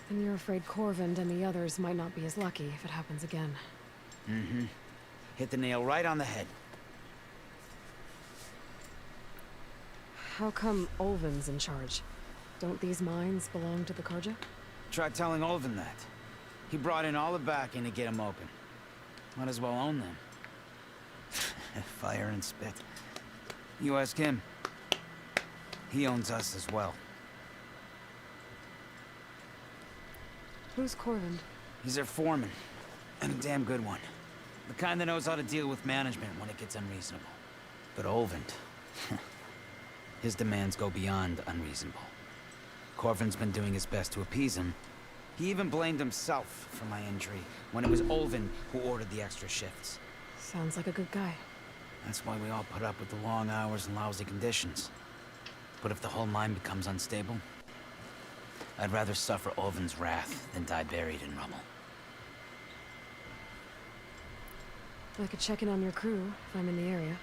And you're afraid Corvin and the others might not be as lucky if it happens again. Mm-hmm. Hit the nail right on the head. How come Olvin's in charge? Don't these mines belong to the Karja? Try telling Olvin that. He brought in all the backing to get them open. Might as well own them. Fire and spit. You ask him. He owns us as well. Who's Corvin? He's their foreman. And a damn good one. The kind that knows how to deal with management when it gets unreasonable. But Olvin, his demands go beyond unreasonable. Corvin's been doing his best to appease him. He even blamed himself for my injury, when it was Olvin who ordered the extra shifts. Sounds like a good guy. That's why we all put up with the long hours and lousy conditions. But if the whole mine becomes unstable, I'd rather suffer Olvin's wrath than die buried in rubble. I could check in on your crew if I'm in the area.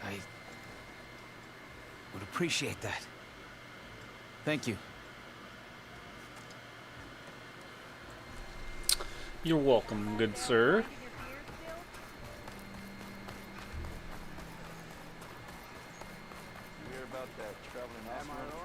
I would appreciate that. Thank you. You're welcome, good sir. You hear about that traveling astronaut troop?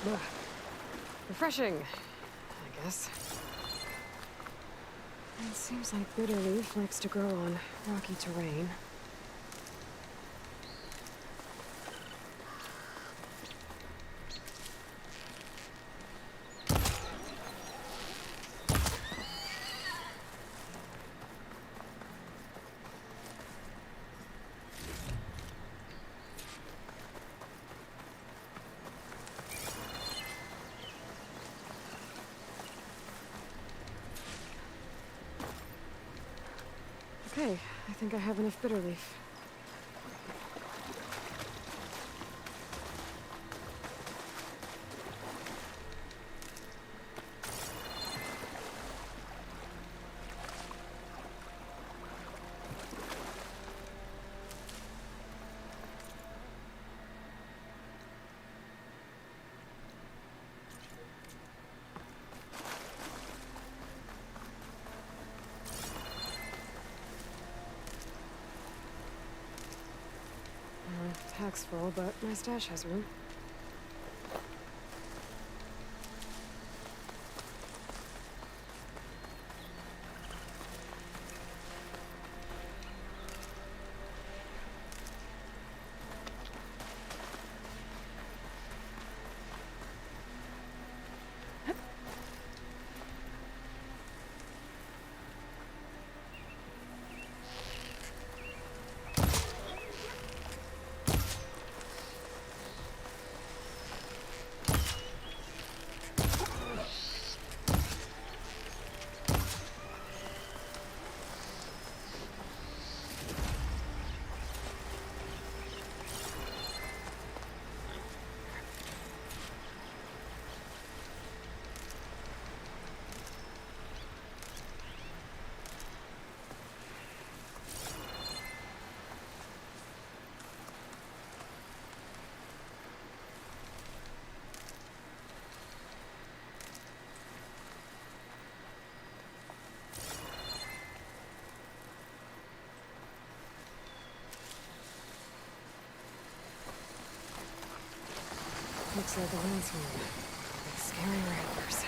Ugh. Refreshing, I guess. It seems like bitter leaf likes to grow on rocky terrain. Okay, I think I have enough bitter leaf. pack's full, but my stash has room. Looks like a ransom with scary ramblers.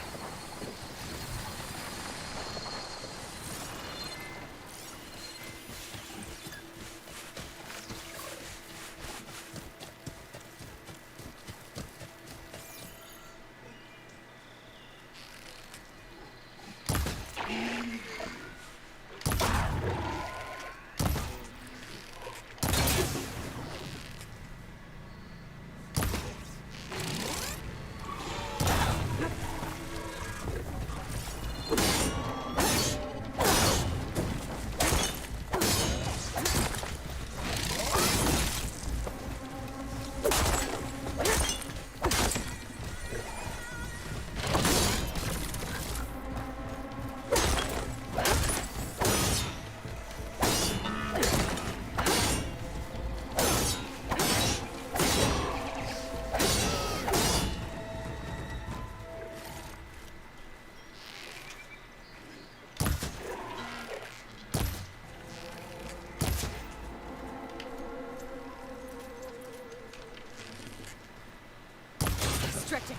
Restricted.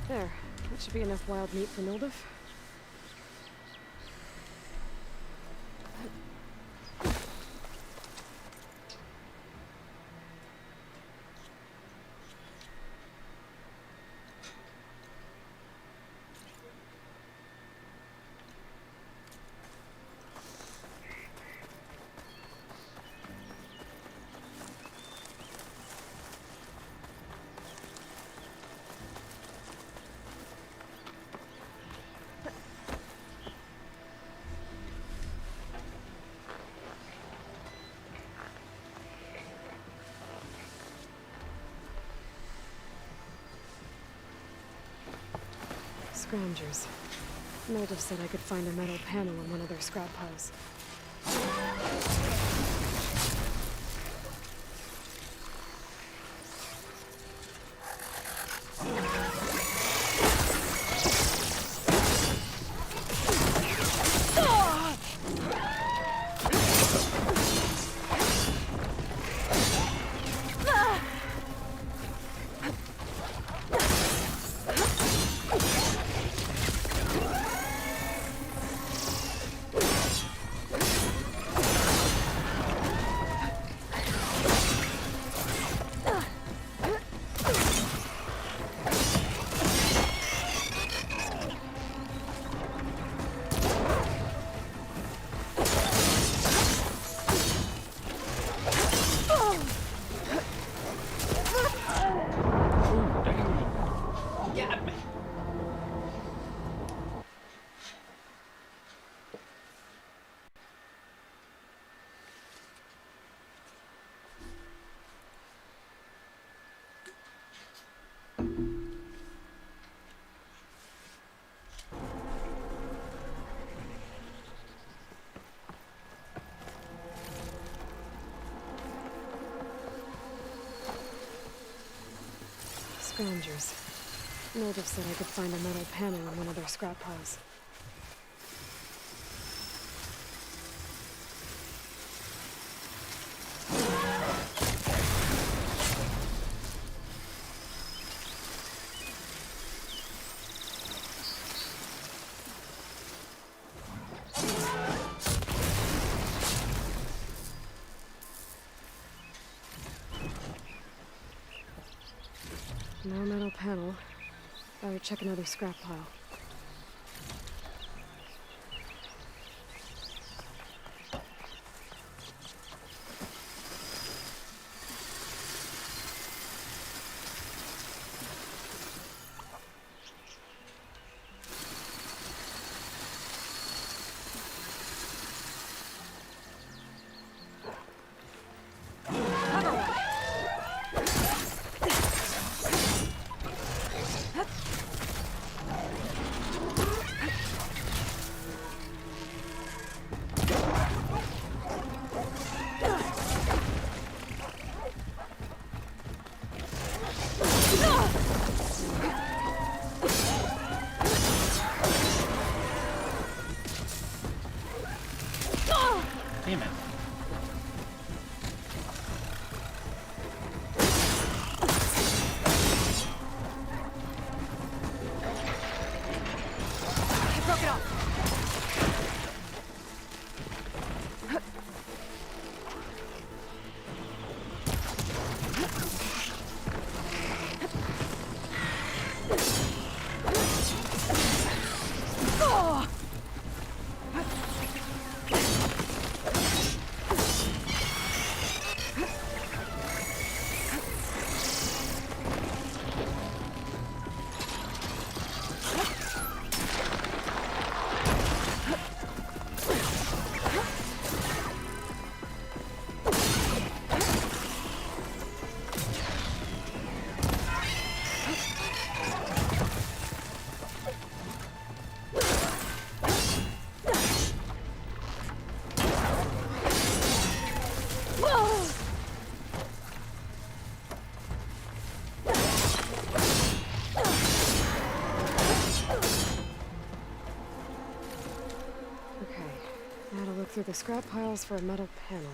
There. That should be enough wild meat for Mildef. Scroungers. Mildef said I could find a metal panel in one of their scrap piles. scavengers. Motive said I could find a metal panel in one of their scrap piles. No metal panel. Better check another scrap pile. Damn it. I broke it off. Through the scrap piles for a metal panel.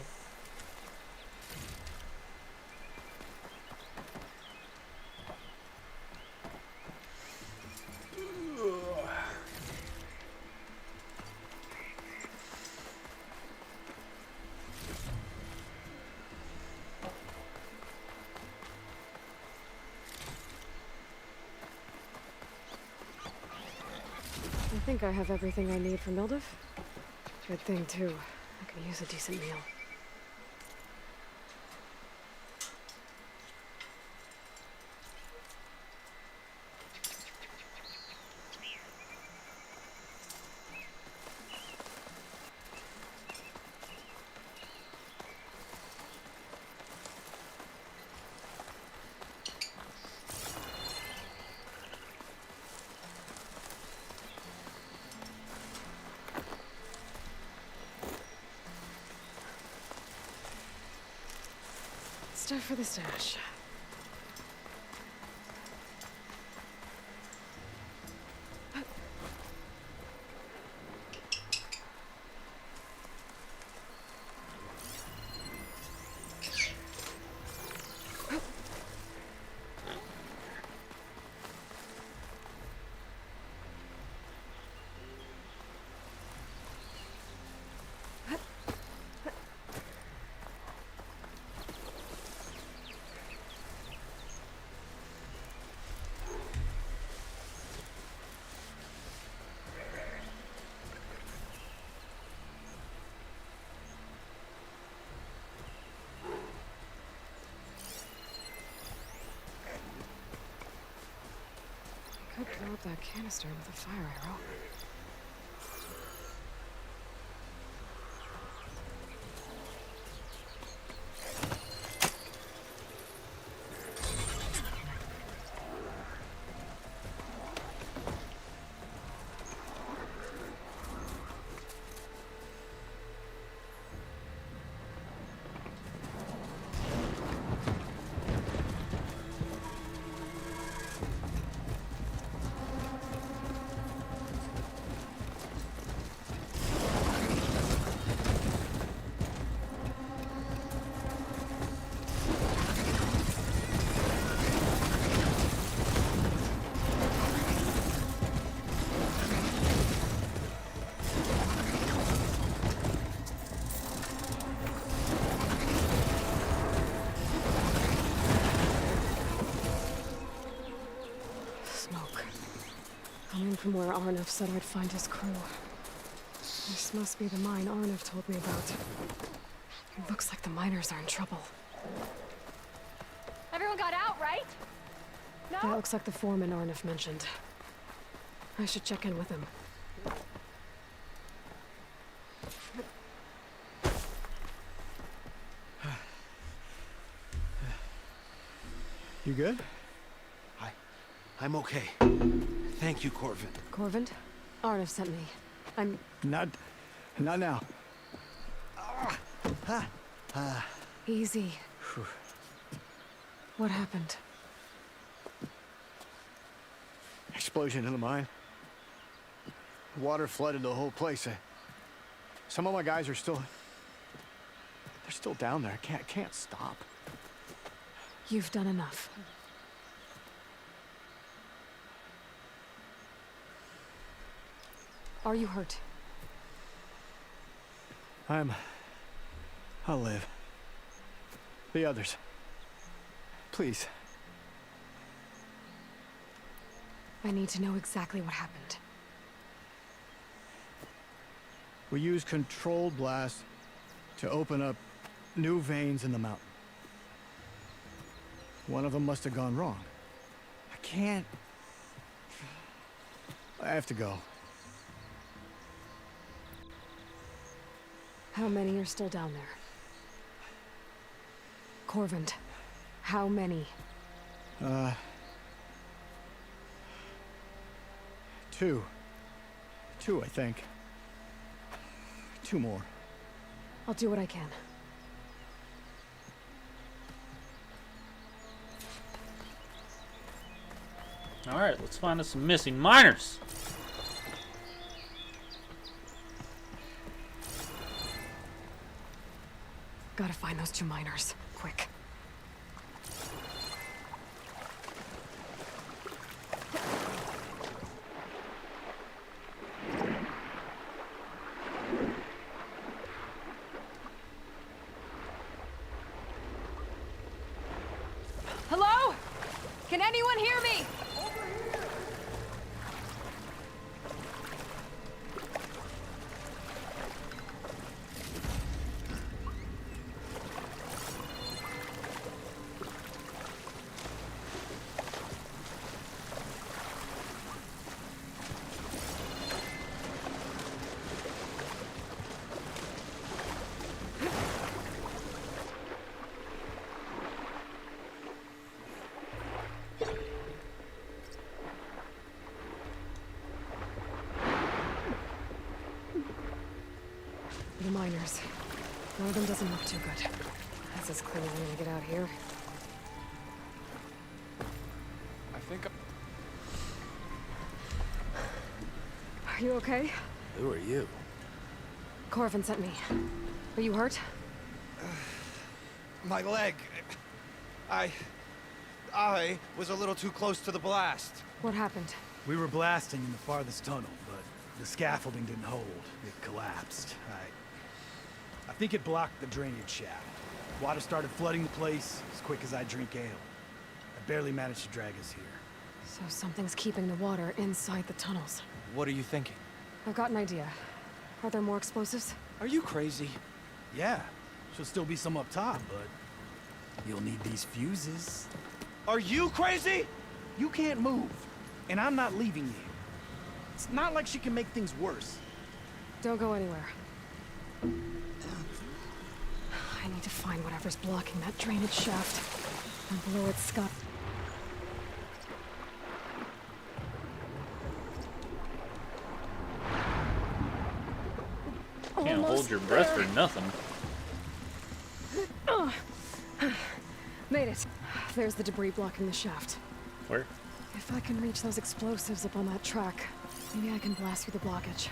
I think I have everything I need for Mildev. Good thing, too. I could use a decent meal. Stuff for the stash. Could blow up that canister with a fire arrow. from where Arnav said I'd find his crew. This must be the mine Arnav told me about. It looks like the miners are in trouble. Everyone got out, right? No? That looks like the foreman Arnav mentioned. I should check in with him. You good? I'm okay. Thank you, Corvin. Corvin? Arnav sent me. I'm... Not now. Easy. What happened? Explosion in the mine. Water flooded the whole place. Some of my guys are still... They're still down there. Can't stop. You've done enough. Are you hurt? I'll live. The others. Please. I need to know exactly what happened. We used controlled blast to open up new veins in the mountain. One of them must have gone wrong. I have to go. How many are still down there? Corvin, how many? Two, I think. 2 more. I'll do what I can. Alright, let's find us some missing miners. Gotta find those 2 miners. Quick. Hello? Can anyone hear me? The miners. One of them doesn't look too good. This is clearly gonna get out here. I think Are you okay? Who are you? Corvin sent me. Are you hurt? My leg. I was a little too close to the blast. What happened? We were blasting in the farthest tunnel, but the scaffolding didn't hold. It collapsed. I think it blocked the drainage shaft. Water started flooding the place as quick as I drink ale. I barely managed to drag us here. So something's keeping the water inside the tunnels. What are you thinking? I've got an idea. Are there more explosives? Are you crazy? Yeah, should still be some up top, but you'll need these fuses. Are you crazy? You can't move, and I'm not leaving you. It's not like she can make things worse. Don't go anywhere. I need to find whatever's blocking that drainage shaft and blow its scot. Can't hold your breath for nothing. Made it. There's the debris blocking the shaft. Where? If I can reach those explosives up on that track, maybe I can blast through the blockage.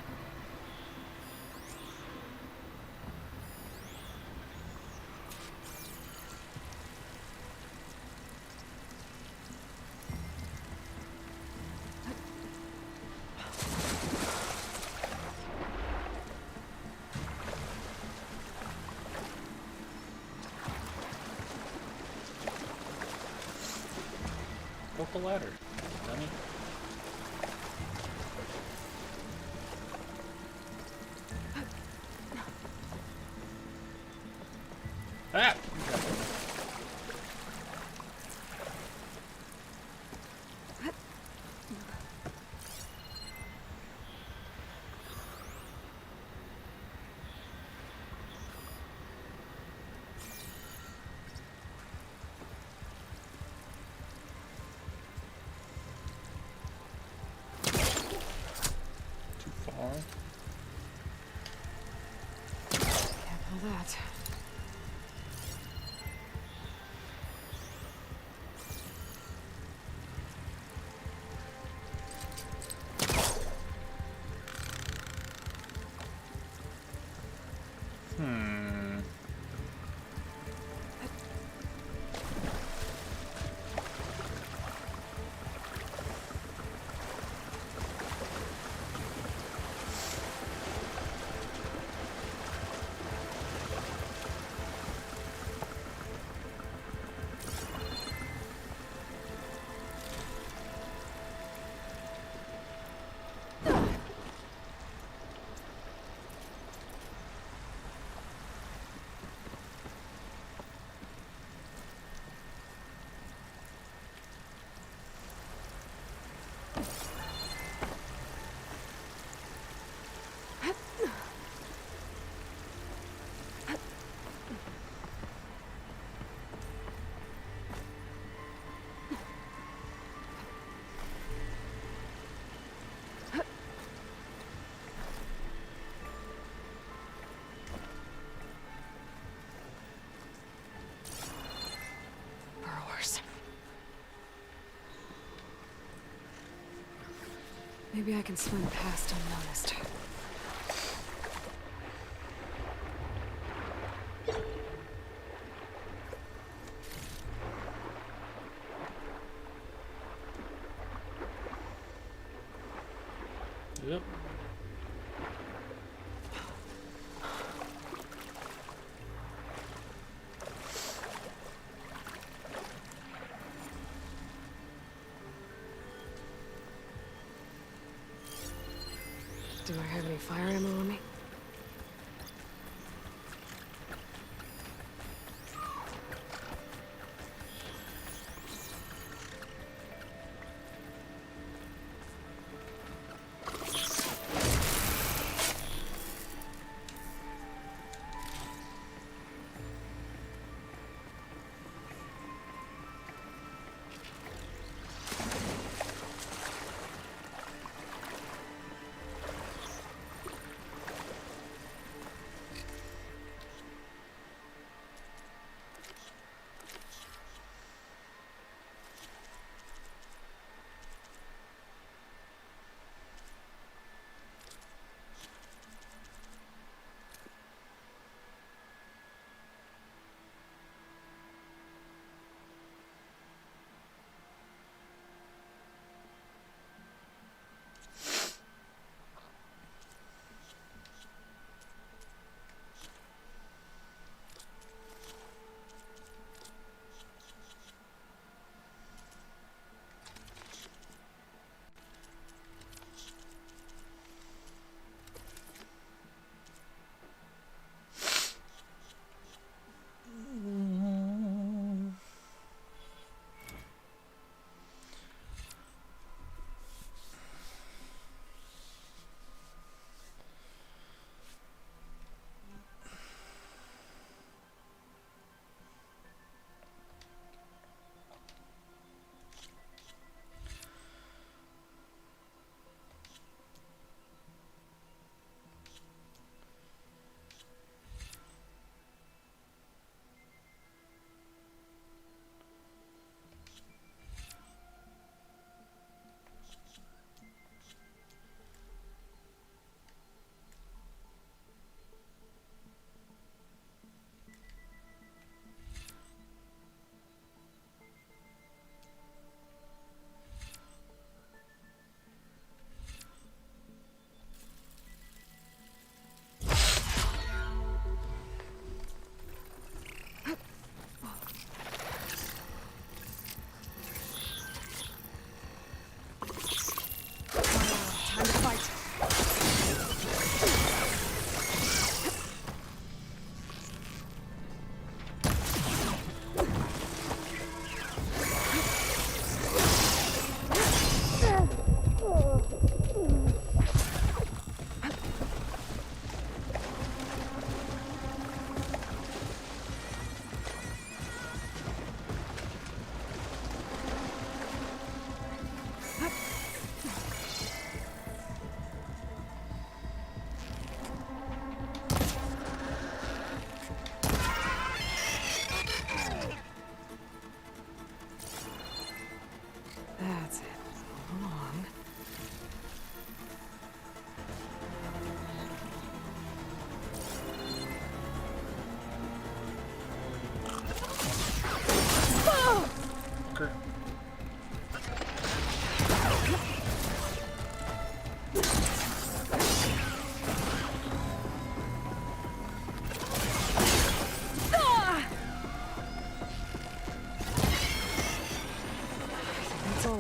Up the ladder, dummy. that. Maybe I can swim past unnoticed. Yep. Do I have any fire ammo on me?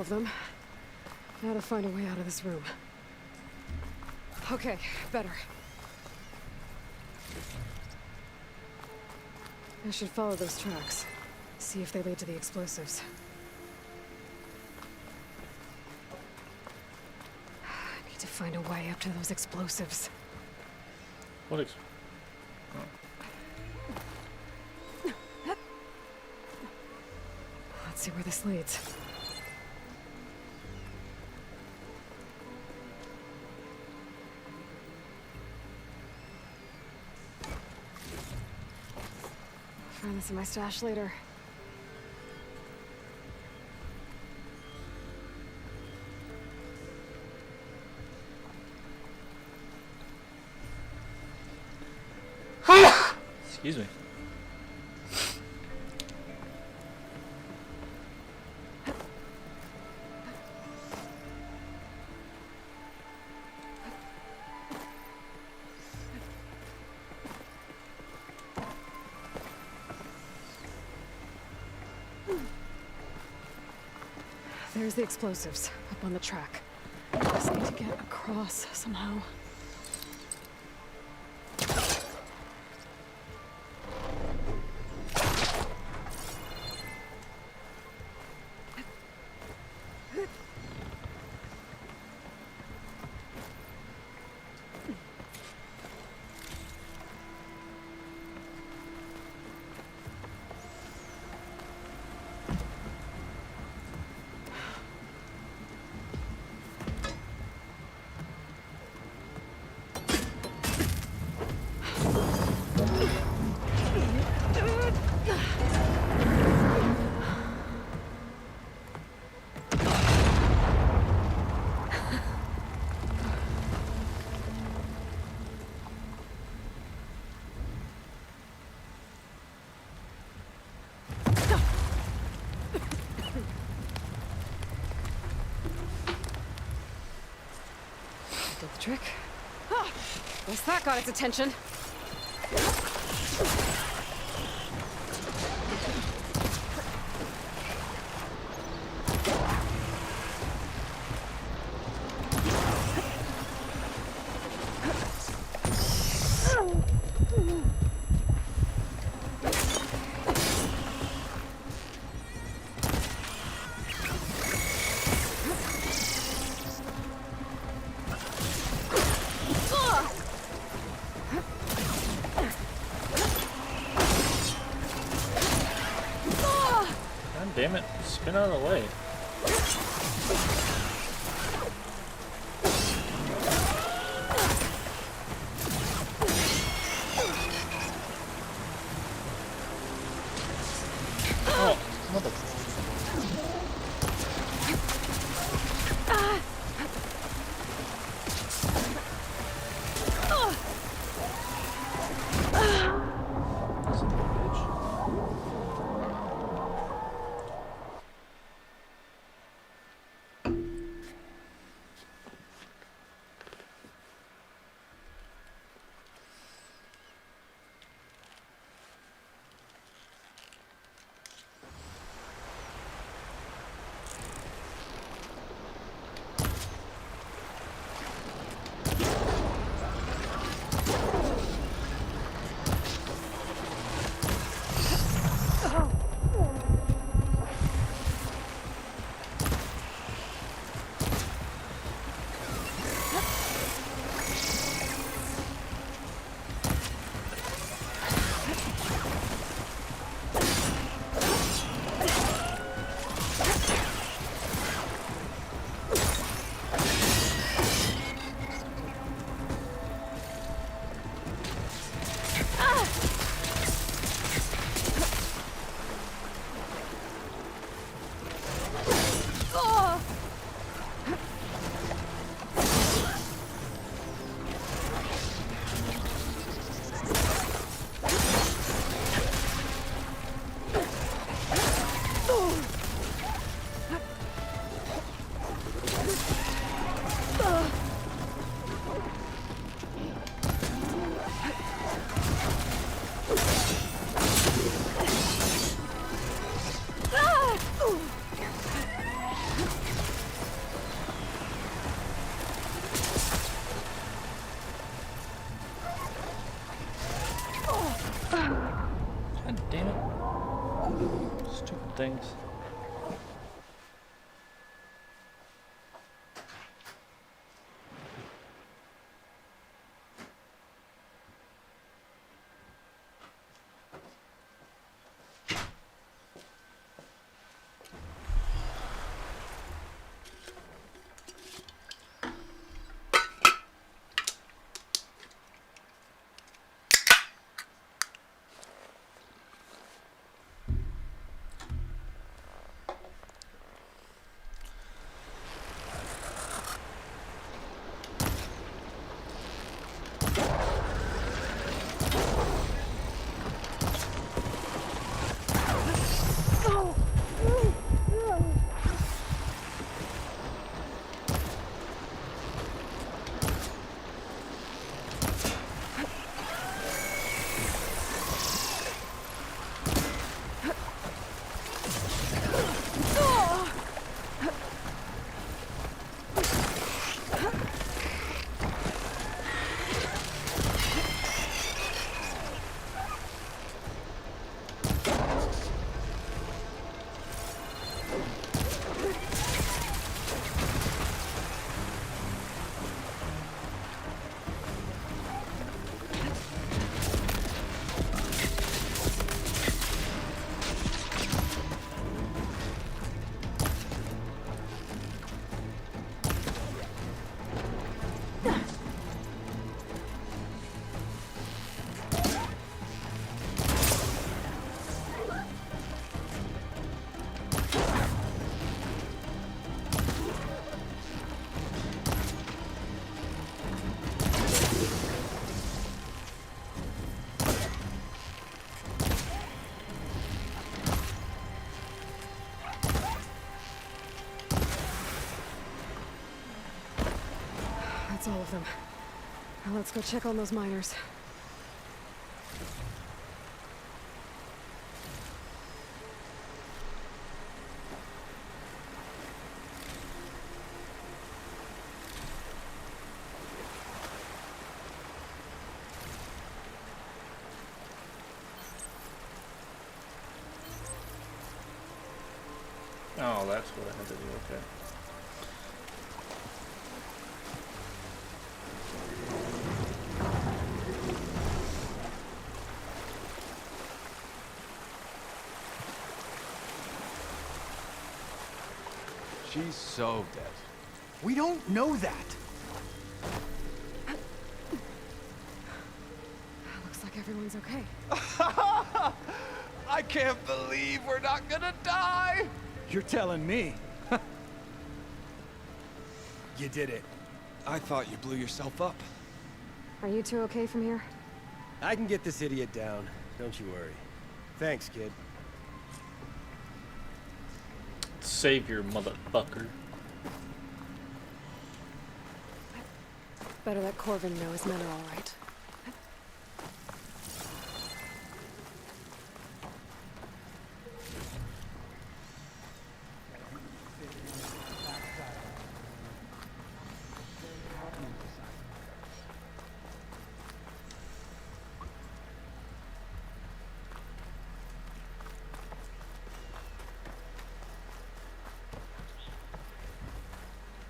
of them. Now to find a way out of this room. Okay, better. I should follow those tracks. See if they lead to the explosives. I need to find a way up to those explosives. What Let's see where this leads. Find this in my stash later. Excuse me. There's the explosives, up on the track. Just need to get across somehow. Did the trick. Oh, guess that got its attention. God damn it. Spin out of the way. Oh, mother. damn it. Stupid things. That's all of them. Now let's go check on those miners. Oh, that's what I had to do, okay. She's so dead. We don't know that. Looks like everyone's okay. I can't believe we're not gonna die! You're telling me. You did it. I thought you blew yourself up. Are you two okay from here? I can get this idiot down. Don't you worry. Thanks, kid. Savior, motherfucker. Better let Corvin know his men are all right.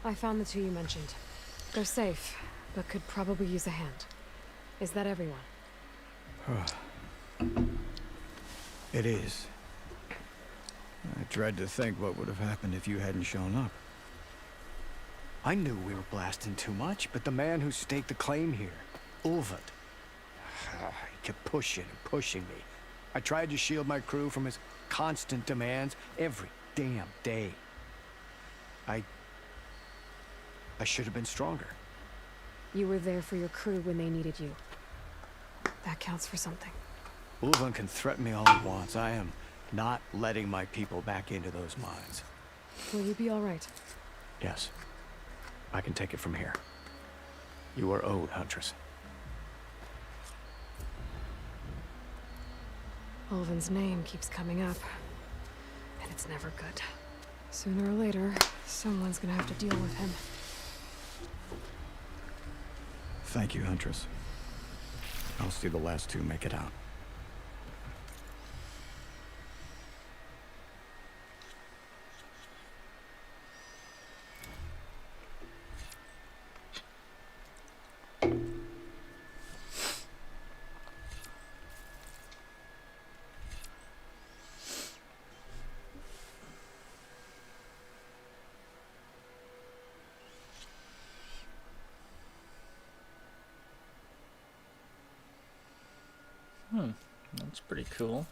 I found the two you mentioned. They're safe, but could probably use a hand. Is that everyone? It is. I dread to think what would have happened if you hadn't shown up. I knew we were blasting too much, but the man who staked the claim here, Ulvad, he kept pushing and pushing me. I tried to shield my crew from his constant demands every damn day. I should have been stronger. You were there for your crew when they needed you. That counts for something. Ulvan can threaten me all he wants. I am not letting my people back into those mines. Will you be all right? Yes. I can take it from here. You are owed, Huntress. Ulvan's name keeps coming up, and it's never good. Sooner or later, someone's gonna have to deal with him. Thank you, Huntress. I'll see the last two make it out. That's pretty cool.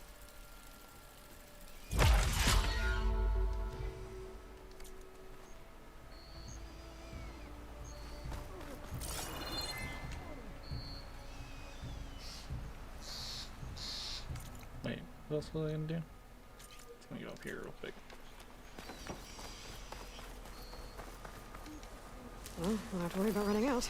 Wait, what else was I gonna do? Let me go up here real quick. Well, I don't have to worry about running out.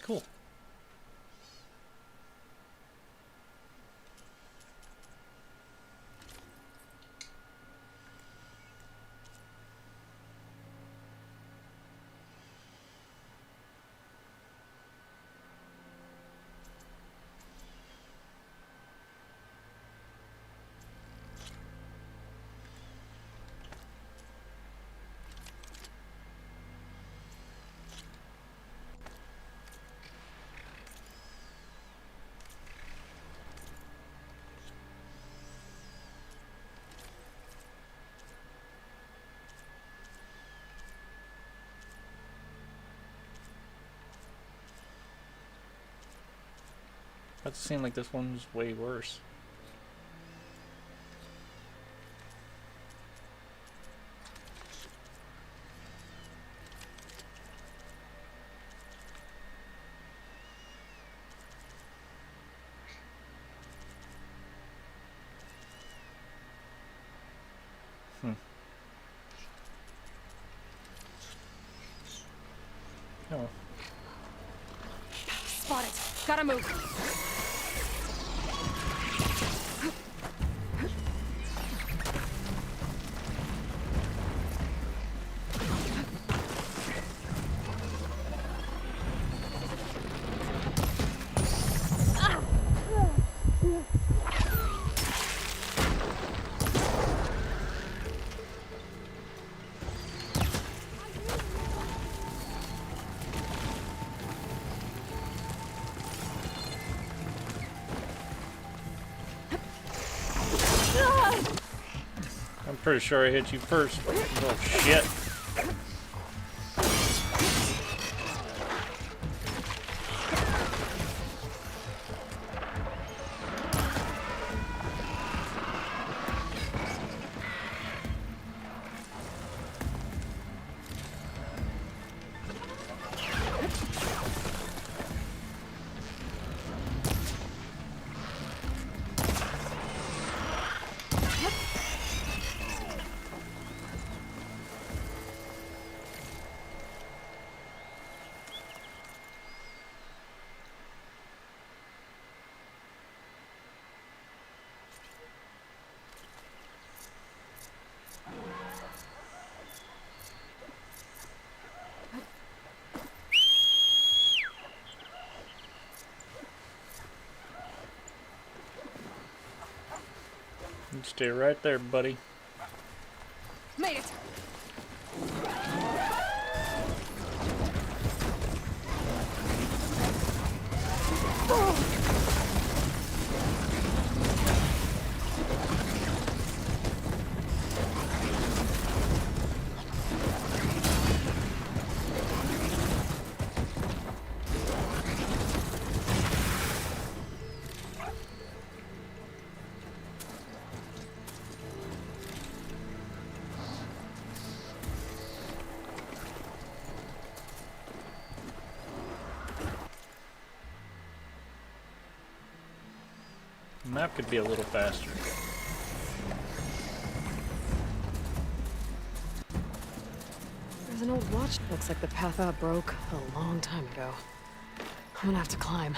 Cool. That seemed like this one's way worse. Oh. Spotted. Gotta move. I'm pretty sure I hit you first. Oh shit. You stay right there, buddy. Made it. The map could be a little faster. There's an old watch. Looks like the path out broke a long time ago. I'm gonna have to climb.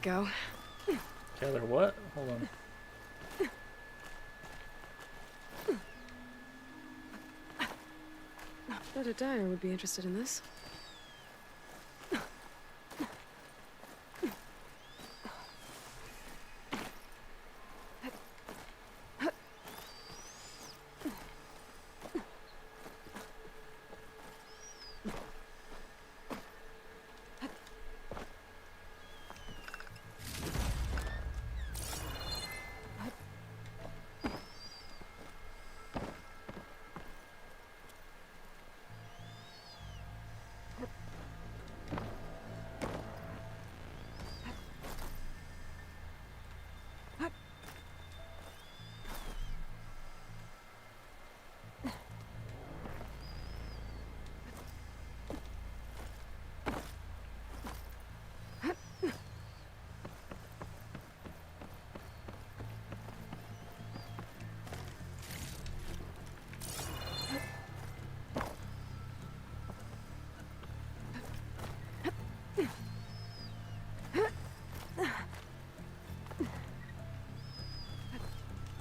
go. Taylor, what? Hold on. Bet a diner would be interested in this.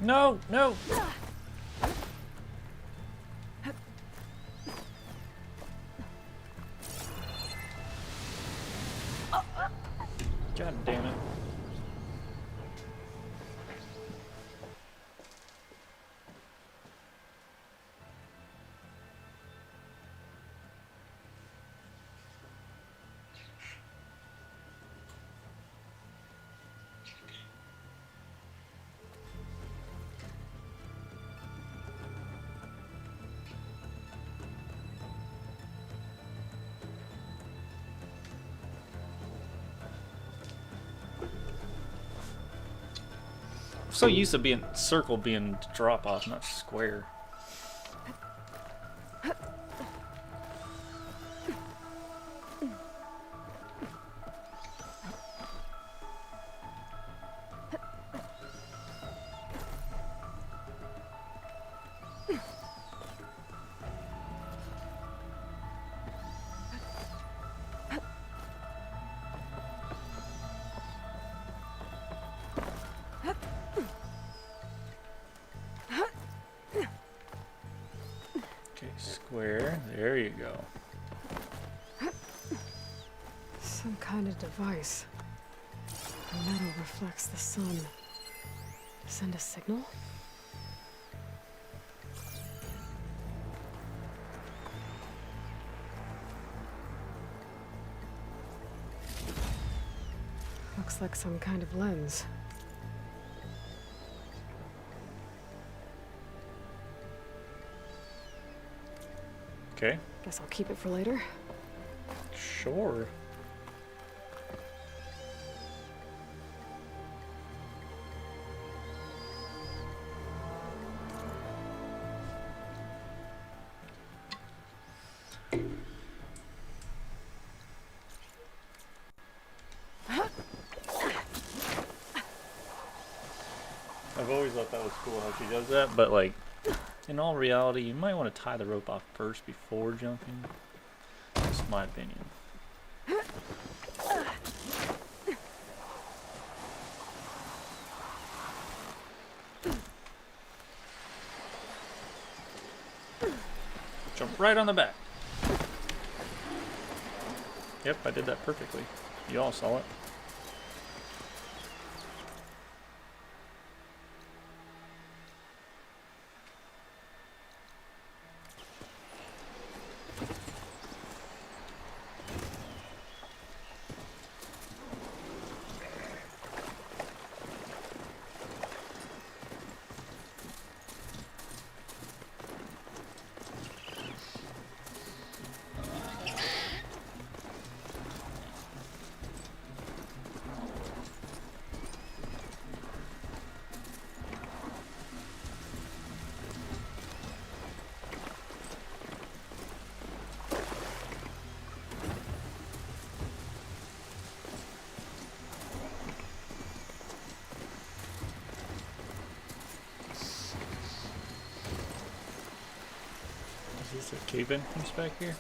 No, no. God damn it. I'm so used to being circle being drop off, not square. Square. There you go. Some kind of device. The metal reflects the sun. Send a signal? Looks like some kind of lens. Okay. Guess I'll keep it for later. Sure. I've always thought that was cool how she does that, but like, in all reality, you might want to tie the rope off first before jumping. That's my opinion. Jump right on the back. Yep, I did that perfectly. You all saw it. Is this a cave entrance back here?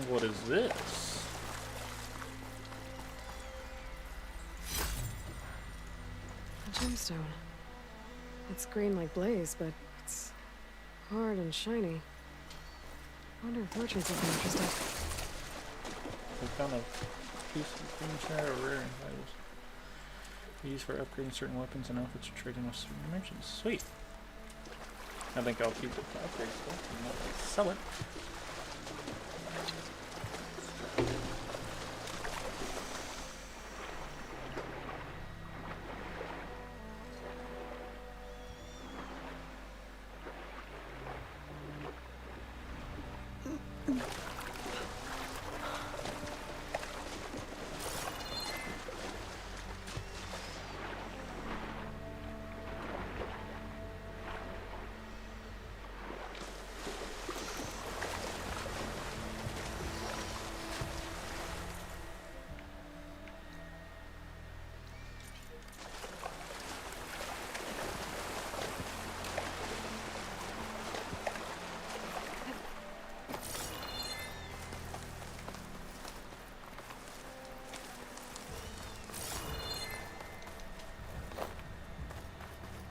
What is this? A gemstone. It's green like blaze, but it's hard and shiny. I wonder if merchants would be interested. We found a piece of furniture or rare items. Used for upgrading certain weapons and outfits or trading with certain dimensions. Sweet. I think I'll keep it for upgrade stuff and not sell it.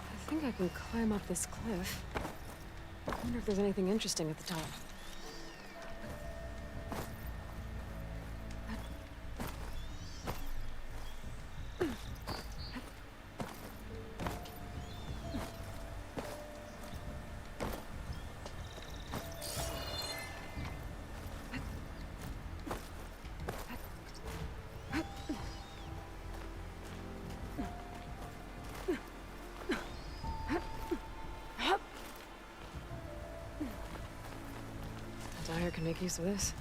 I think I can climb up this cliff. I wonder if there's anything interesting at the top. Dyer can make use of this.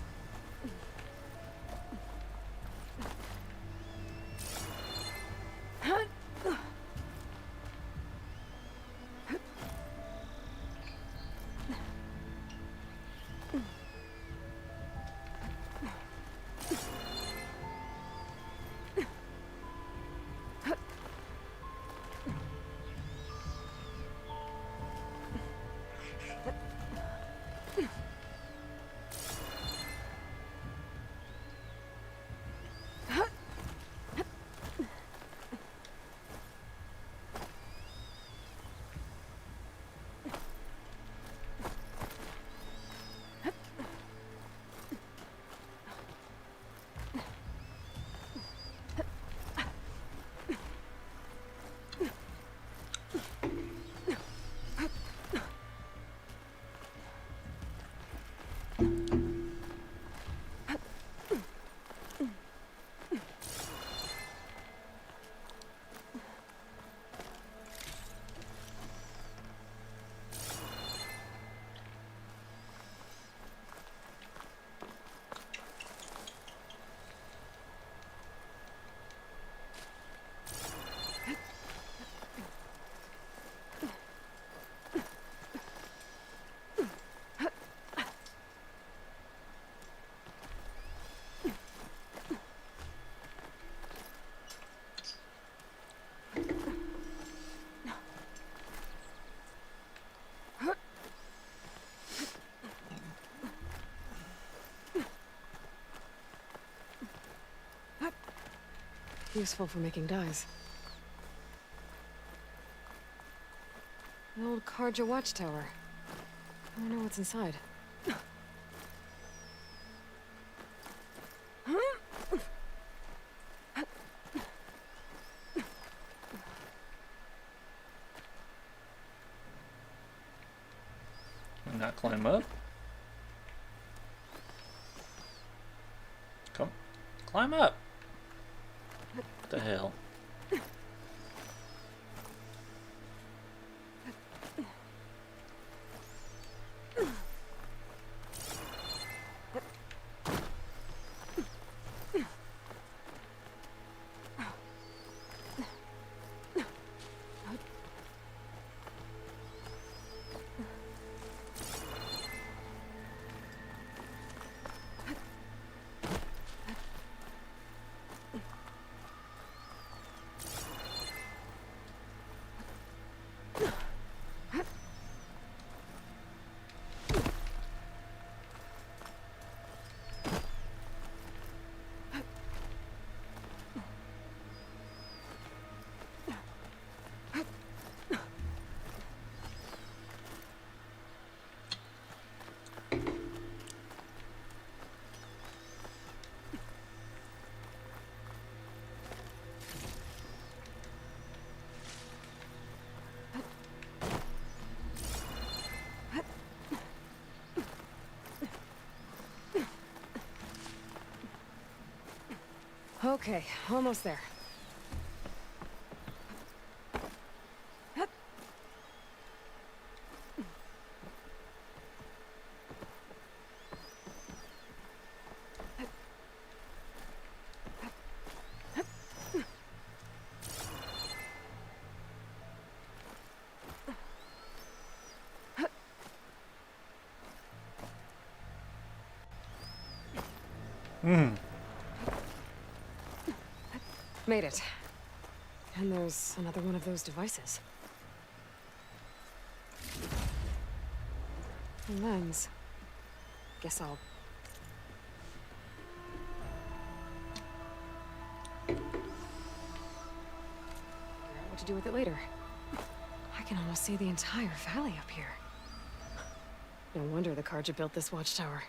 Useful for making dyes. An old Karja watchtower. I wonder what's inside. Can I not climb up? Come, climb up. What the hell? Okay, almost there. Made it. And there's another one of those devices. A lens. Guess I'll... figure out what to do with it later. I can almost see the entire valley up here. No wonder the Karja built this watchtower.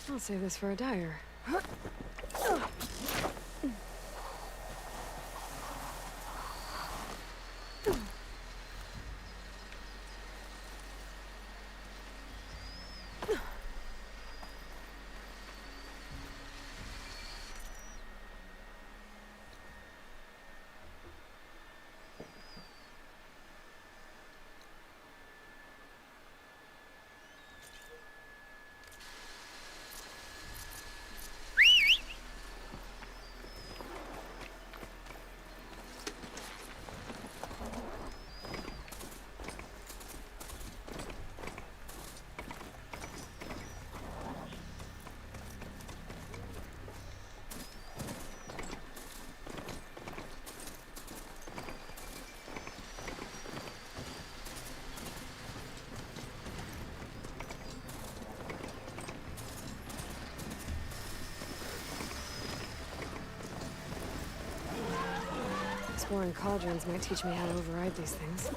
I'll save this for a dyer. Exploring cauldrons might teach me how to override these things.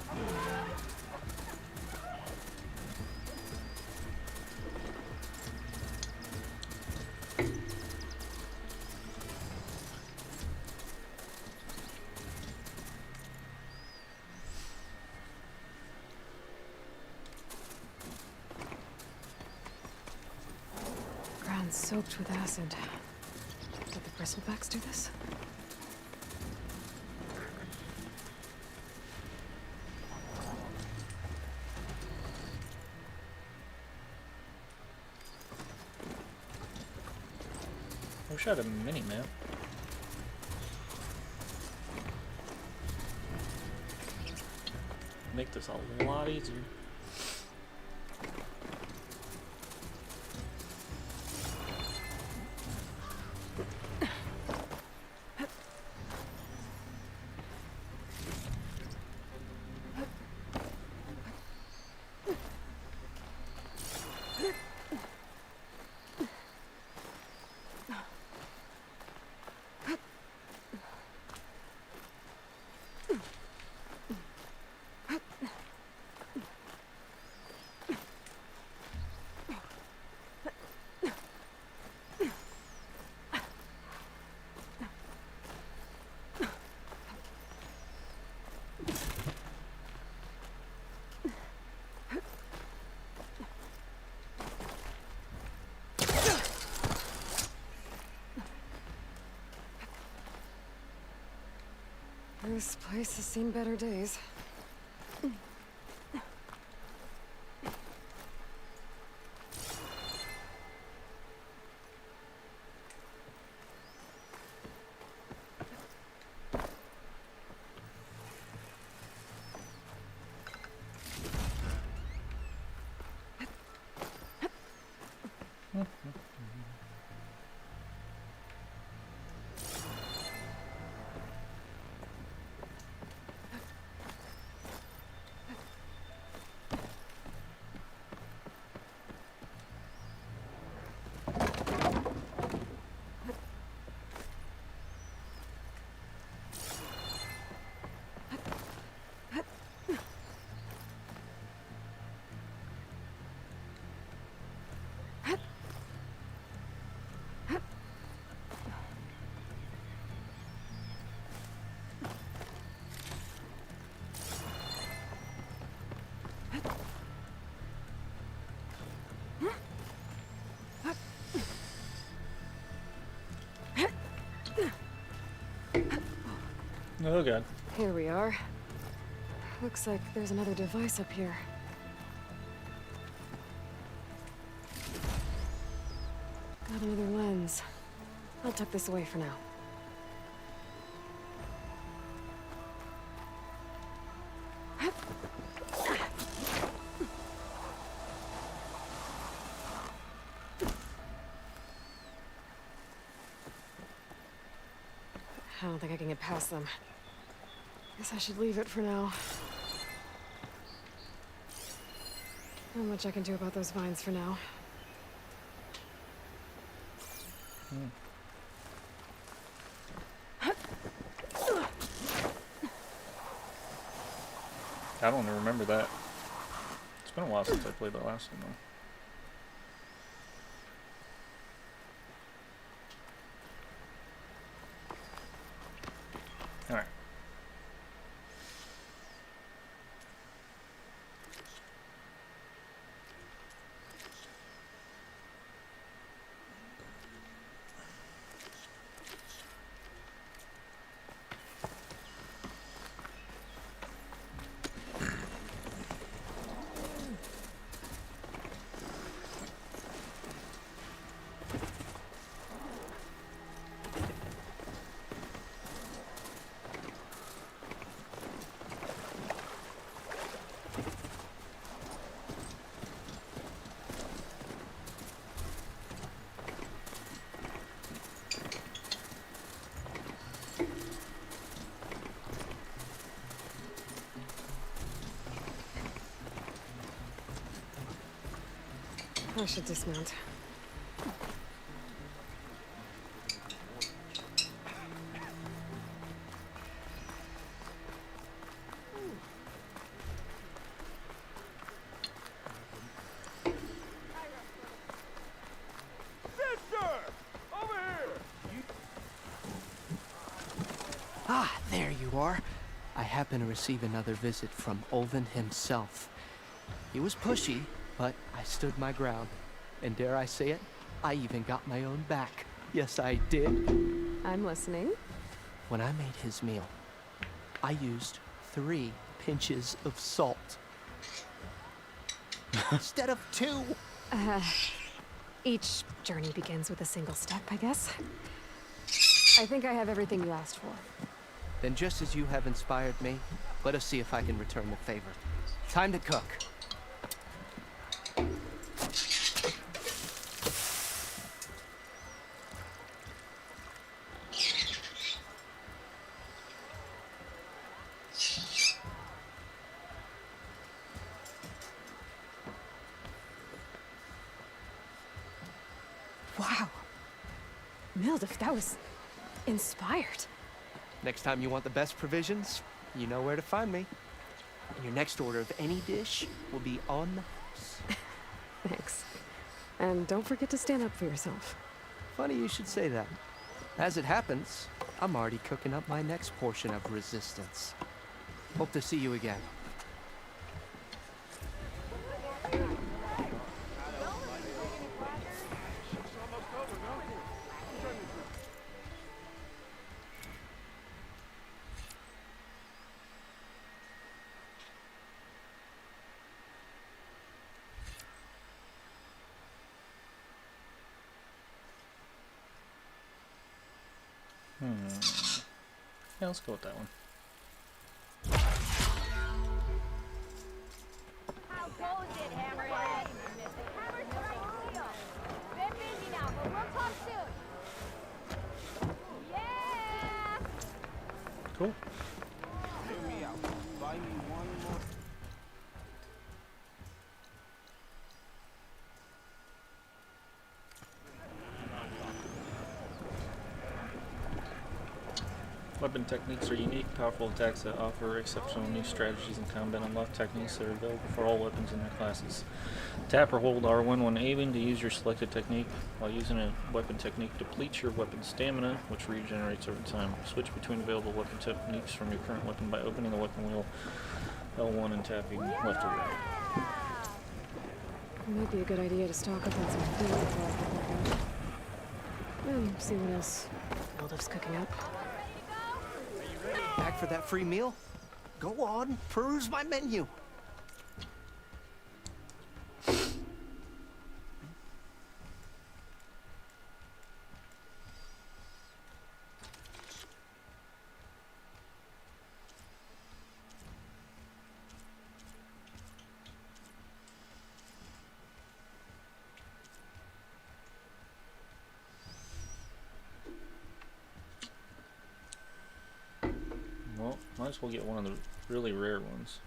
Ground soaked with acid. Did the bristlebacks do this? I wish I had a mini-map. Make this a lot easier. This place has seen better days. Oh god. Here we are. Looks like there's another device up here. Got another lens. I'll tuck this away for now. I don't think I can get past them. Guess I should leave it for now. Not much I can do about those vines for now. I don't even remember that. It's been a while since I played the last one, though. Alright. I should dismount. Ah, there you are. I happen to receive another visit from Olvin himself. He was pushy, but I stood my ground. And dare I say it, I even got my own back. Yes, I did. I'm listening. When I made his meal, I used 3 pinches of salt. Instead of 2. Each journey begins with a single step, I guess. I think I have everything you asked for. Then just as you have inspired me, let us see if I can return the favor. Time to cook. Wow. Mildef, that was inspired. Next time you want the best provisions, you know where to find me. And your next order of any dish will be on the house. Thanks. And don't forget to stand up for yourself. Funny you should say that. As it happens, I'm already cooking up my next portion of resistance. Hope to see you again. Yeah, let's go with that one. How goes it, Hammerhead? Hammer's right. Been busy now, but we'll talk soon. Yeah! Cool. Hear me out. Buy me one more. Weapon techniques are unique, powerful attacks that offer exceptional new strategies in combat. Unlock techniques that are available for all weapons in their classes. Tap or hold R1 when aiming to use your selected technique. While using a weapon technique, deplete your weapon's stamina, which regenerates over time. Switch between available weapon techniques from your current weapon by opening the weapon wheel L1 and tapping left or right. It might be a good idea to stock up on some food before I get back out. And see what else Mildef's cooking up. Are you ready? Back for that free meal? Go on, peruse my menu. Well, might as well get one of the really rare ones.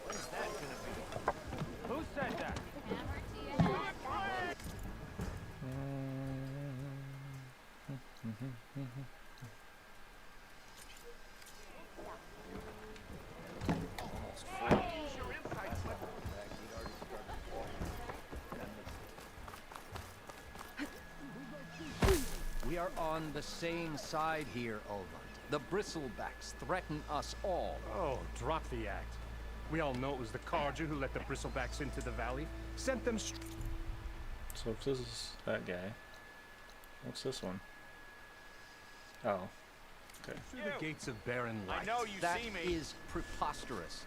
What is that gonna be? Who said that? We are on the same side here, Ulvund. The bristlebacks threaten us all. Oh, drop the act. We all know it was the Carja who let the bristlebacks into the valley. Sent them So if this is that guy, what's this one? Oh, okay. Through the gates of barren light. I know you That see me. is preposterous.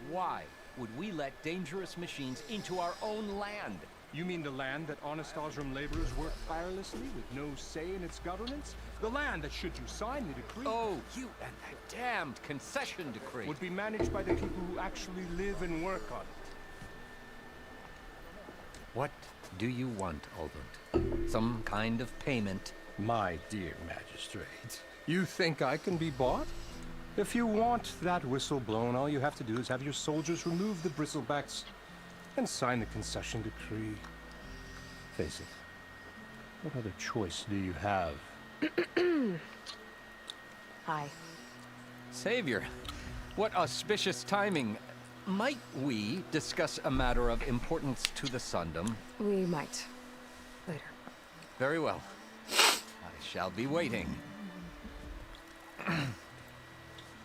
Why would we let dangerous machines into our own land? You mean the land that honest Osram laborers work tirelessly with no say in its governance? The land that, should you sign the decree... Oh, you and that damned concession decree. ...would be managed by the people who actually live and work on it. What do you want, Ulvund? Some kind of payment? My dear magistrate, you think I can be bought? If you want that whistle blown, all you have to do is have your soldiers remove the bristlebacks and sign the concession decree. Face it, what other choice do you have? Hi. Savior, what auspicious timing. Might we discuss a matter of importance to the Sundom? We might. Later. Very well. I shall be waiting.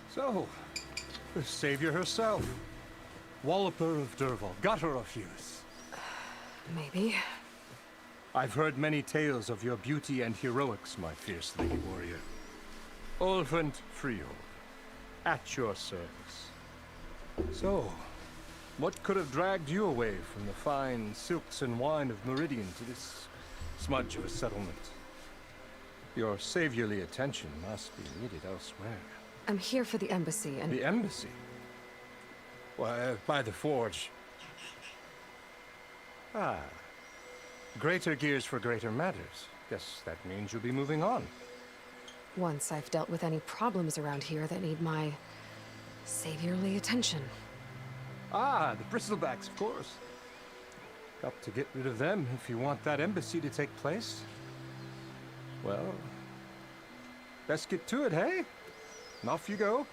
So, the savior herself. Walloper of Derval, got her of youth. Maybe. I've heard many tales of your beauty and heroics, my fierce lady warrior. Ulvund Freehold, at your service. So, what could have dragged you away from the fine silks and wine of Meridian to this smudge of a settlement? Your saviorly attention must be needed elsewhere. I'm here for the embassy and... The embassy? Why, by the forge. Ah. Greater gears for greater matters. Guess that means you'll be moving on. Once I've dealt with any problems around here that need my... saviorly attention. Ah, the bristlebacks, of course. Got to get rid of them if you want that embassy to take place. Well, best get to it, hey? And off you go.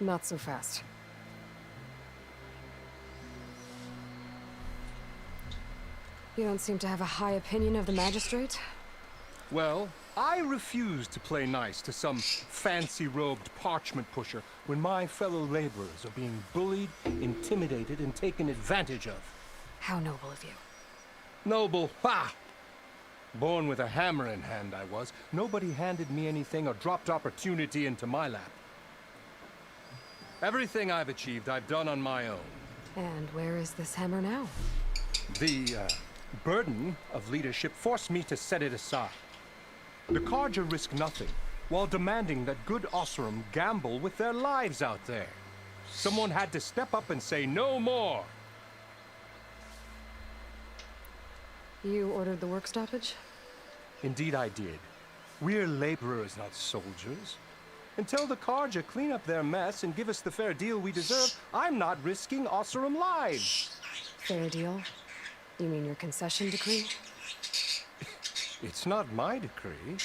Not so fast. You don't seem to have a high opinion of the magistrate? Well, I refuse to play nice to some fancy-robed parchment pusher when my fellow laborers are being bullied, intimidated, and taken advantage of. How noble of you. Noble? Ha! Born with a hammer in hand, I was. Nobody handed me anything or dropped opportunity into my lap. Everything I've achieved, I've done on my own. And where is this hammer now? The, burden of leadership forced me to set it aside. The Carja risk nothing, while demanding that good Osram gamble with their lives out there. Someone had to step up and say no more. You ordered the work stoppage? Indeed I did. We're laborers, not soldiers. Until the Carja clean up their mess and give us the fair deal we deserve, I'm not risking Osram lives. Fair deal? You mean your concession decree? It's not my decree.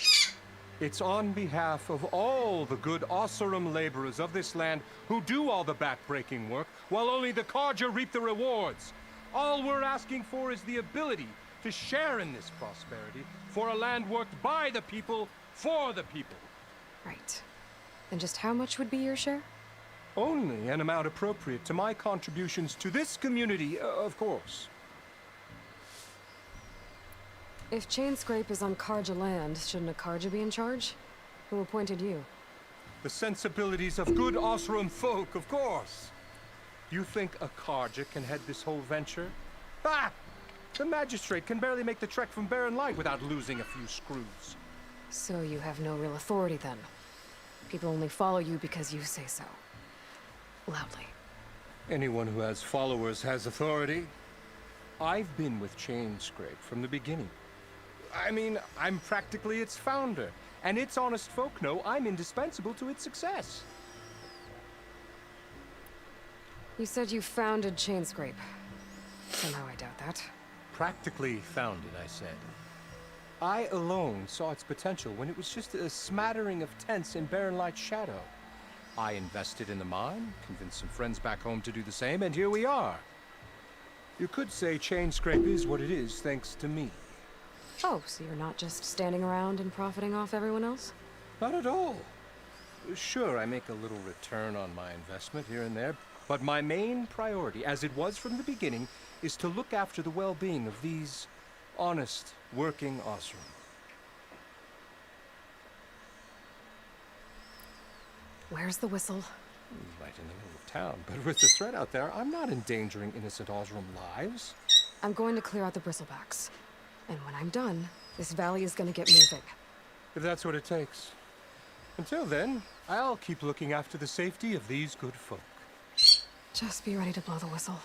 It's on behalf of all the good Osram laborers of this land who do all the back-breaking work, while only the Carja reap the rewards. All we're asking for is the ability to share in this prosperity for a land worked by the people, for the people. Right. And just how much would be your share? Only an amount appropriate to my contributions to this community, of course. If Chainscrape is on Karja land, shouldn't a Karja be in charge? Who appointed you? The sensibilities of good Osram folk, of course. You think a Karja can head this whole venture? Ah! The magistrate can barely make the trek from Barren Light without losing a few screws. So you have no real authority then? People only follow you because you say so. Loudly. Anyone who has followers has authority. I've been with Chainscrape from the beginning. I mean, I'm practically its founder, and its honest folk know I'm indispensable to its success. You said you founded Chainscrape. Somehow I doubt that. Practically founded, I said. I alone saw its potential when it was just a smattering of tents in Barren Light's shadow. I invested in the mine, convinced some friends back home to do the same, and here we are. You could say Chainscrape is what it is thanks to me. Oh, so you're not just standing around and profiting off everyone else? Not at all. Sure, I make a little return on my investment here and there, but my main priority, as it was from the beginning, is to look after the well-being of these honest, working Osram. Where's the whistle? Right in the middle of town, but with the threat out there, I'm not endangering innocent Osram lives. I'm going to clear out the bristlebacks. And when I'm done, this valley is gonna get moving. If that's what it takes. Until then, I'll keep looking after the safety of these good folk. Just be ready to blow the whistle.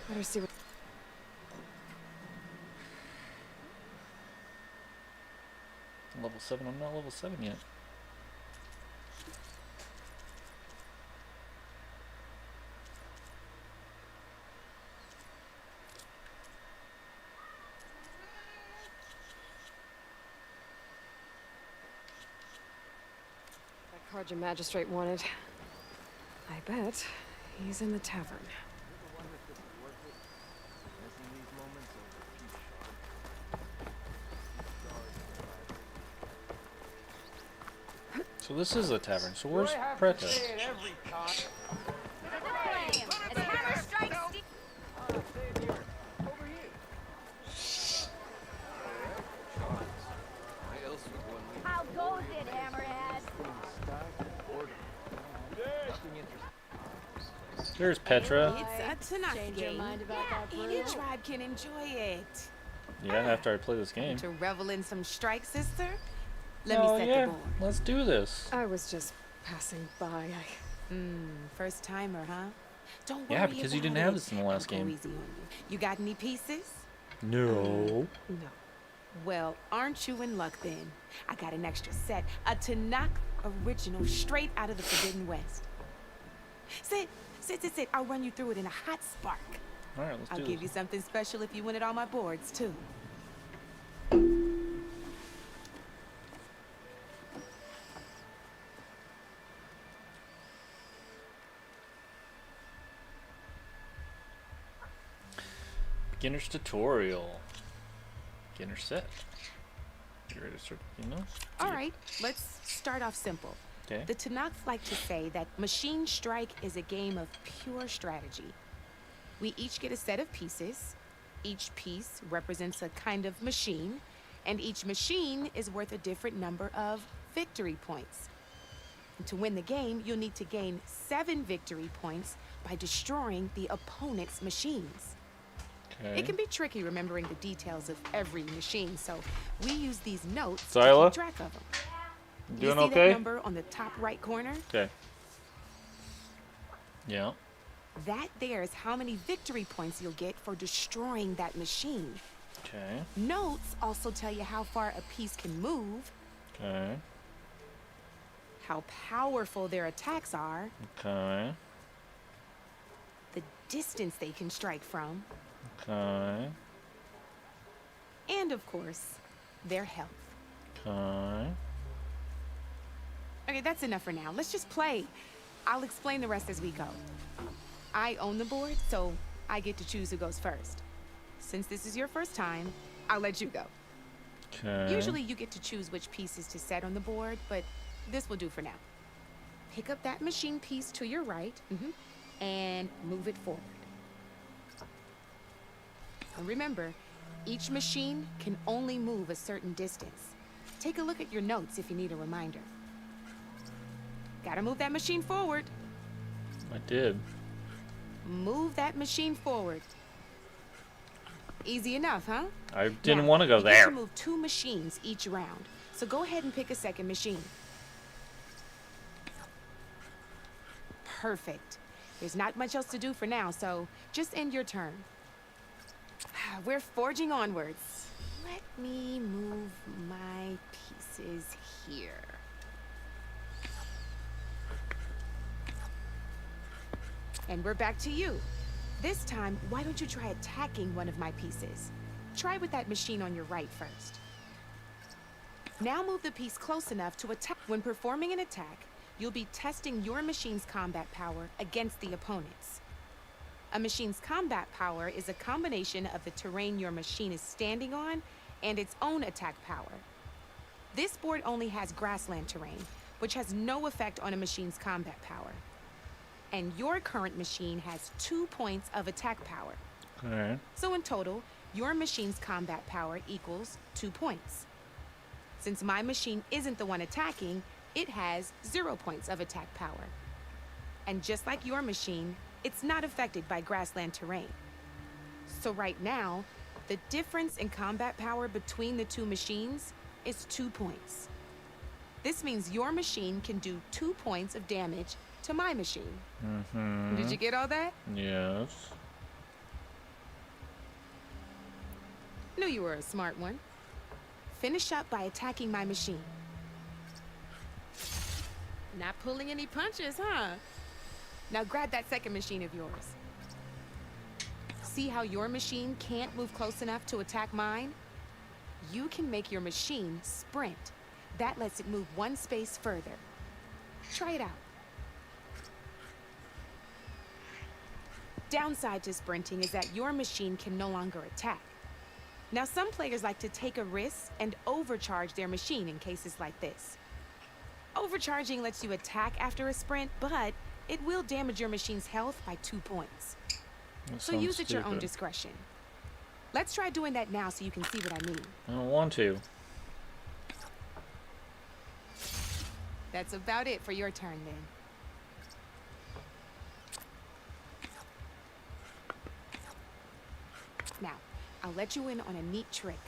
Better see what... Level 7, I'm not level 7 yet. That Karja magistrate wanted. I bet he's in the tavern. So this is a tavern, so where's Preta? How goes it, Hammerhead? There's Petra. It's a nice game. Any tribe can enjoy it. Yeah, after I play this game. To revel in some strike, sister? Let Oh me set yeah, the board. let's do this. I was just passing by. First timer, huh? Don't worry. Yeah, because you didn't have this in the last I'll go game. easy on you. You got any pieces? No. No. Well, aren't you in luck then? I got an extra set, a Tanakh original, straight out of the Forbidden West. Sit. I'll run you through it in a hot spark. All right, let's I'll do give this. you something special if you win it on my boards too. Beginner's tutorial. Beginner set. You ready to start, you know? All right, let's start off simple. Okay. The Tanakh like to say that Machine Strike is a game of pure strategy. We each get a set of pieces. Each piece represents a kind of machine, and each machine is worth a different number of victory points. And to win the game, you'll need to gain 7 victory points by destroying the opponent's machines. Okay. It can be tricky remembering the details of every machine, so we use these notes Zyla? to keep track of them. Doing you see okay? that number on the top right corner? Okay. Yeah. That there is how many victory points you'll get for destroying that machine. Okay. Notes also tell you how far a piece can move, Okay. how powerful their attacks are, Okay. the distance they can strike from, Okay. and of course, their health. Okay. Okay, that's enough for now. Let's just play. I'll explain the rest as we go. I own the board, so I get to choose who goes first. Since this is your first time, I'll let you go. Okay. Usually you get to choose which pieces to set on the board, but This will do for now. Pick up that machine piece to your right, and move it forward. And remember, each machine can only move a certain distance. Take a look at your notes if you need a reminder. Gotta move that machine forward. I did. Move that machine forward. Easy enough, huh? I didn't Now, want to go you there. get to move 2 machines each round, so go ahead and pick a second machine. Perfect. There's not much else to do for now, so just end your turn. We're forging onwards. Let me move my pieces here. And we're back to you. This time, why don't you try attacking one of my pieces? Try with that machine on your right first. Now move the piece close enough to attack. When performing an attack, you'll be testing your machine's combat power against the opponent's. A machine's combat power is a combination of the terrain your machine is standing on and its own attack power. This board only has grassland terrain, which has no effect on a machine's combat power. And your current machine has 2 points of attack power. Alright. So in total, your machine's combat power equals 2 points. Since my machine isn't the one attacking, it has 0 points of attack power. And just like your machine, it's not affected by grassland terrain. So right now, the difference in combat power between the 2 machines is 2 points. This means your machine can do 2 points of damage to my machine. Did you get all that? Yes. Knew you were a smart one. Finish up by attacking my machine. Not pulling any punches, huh? Now grab that second machine of yours. See how your machine can't move close enough to attack mine? You can make your machine sprint. That lets it move 1 space further. Try it out. Downside to sprinting is that your machine can no longer attack. Now, some players like to take a risk and overcharge their machine in cases like this. Overcharging lets you attack after a sprint, but it will damage your machine's health by 2 points. So use at your own discretion. Let's try doing that now so you can see what I mean. I don't want to. That's about it for your turn, then. Now, I'll let you in on a neat trick.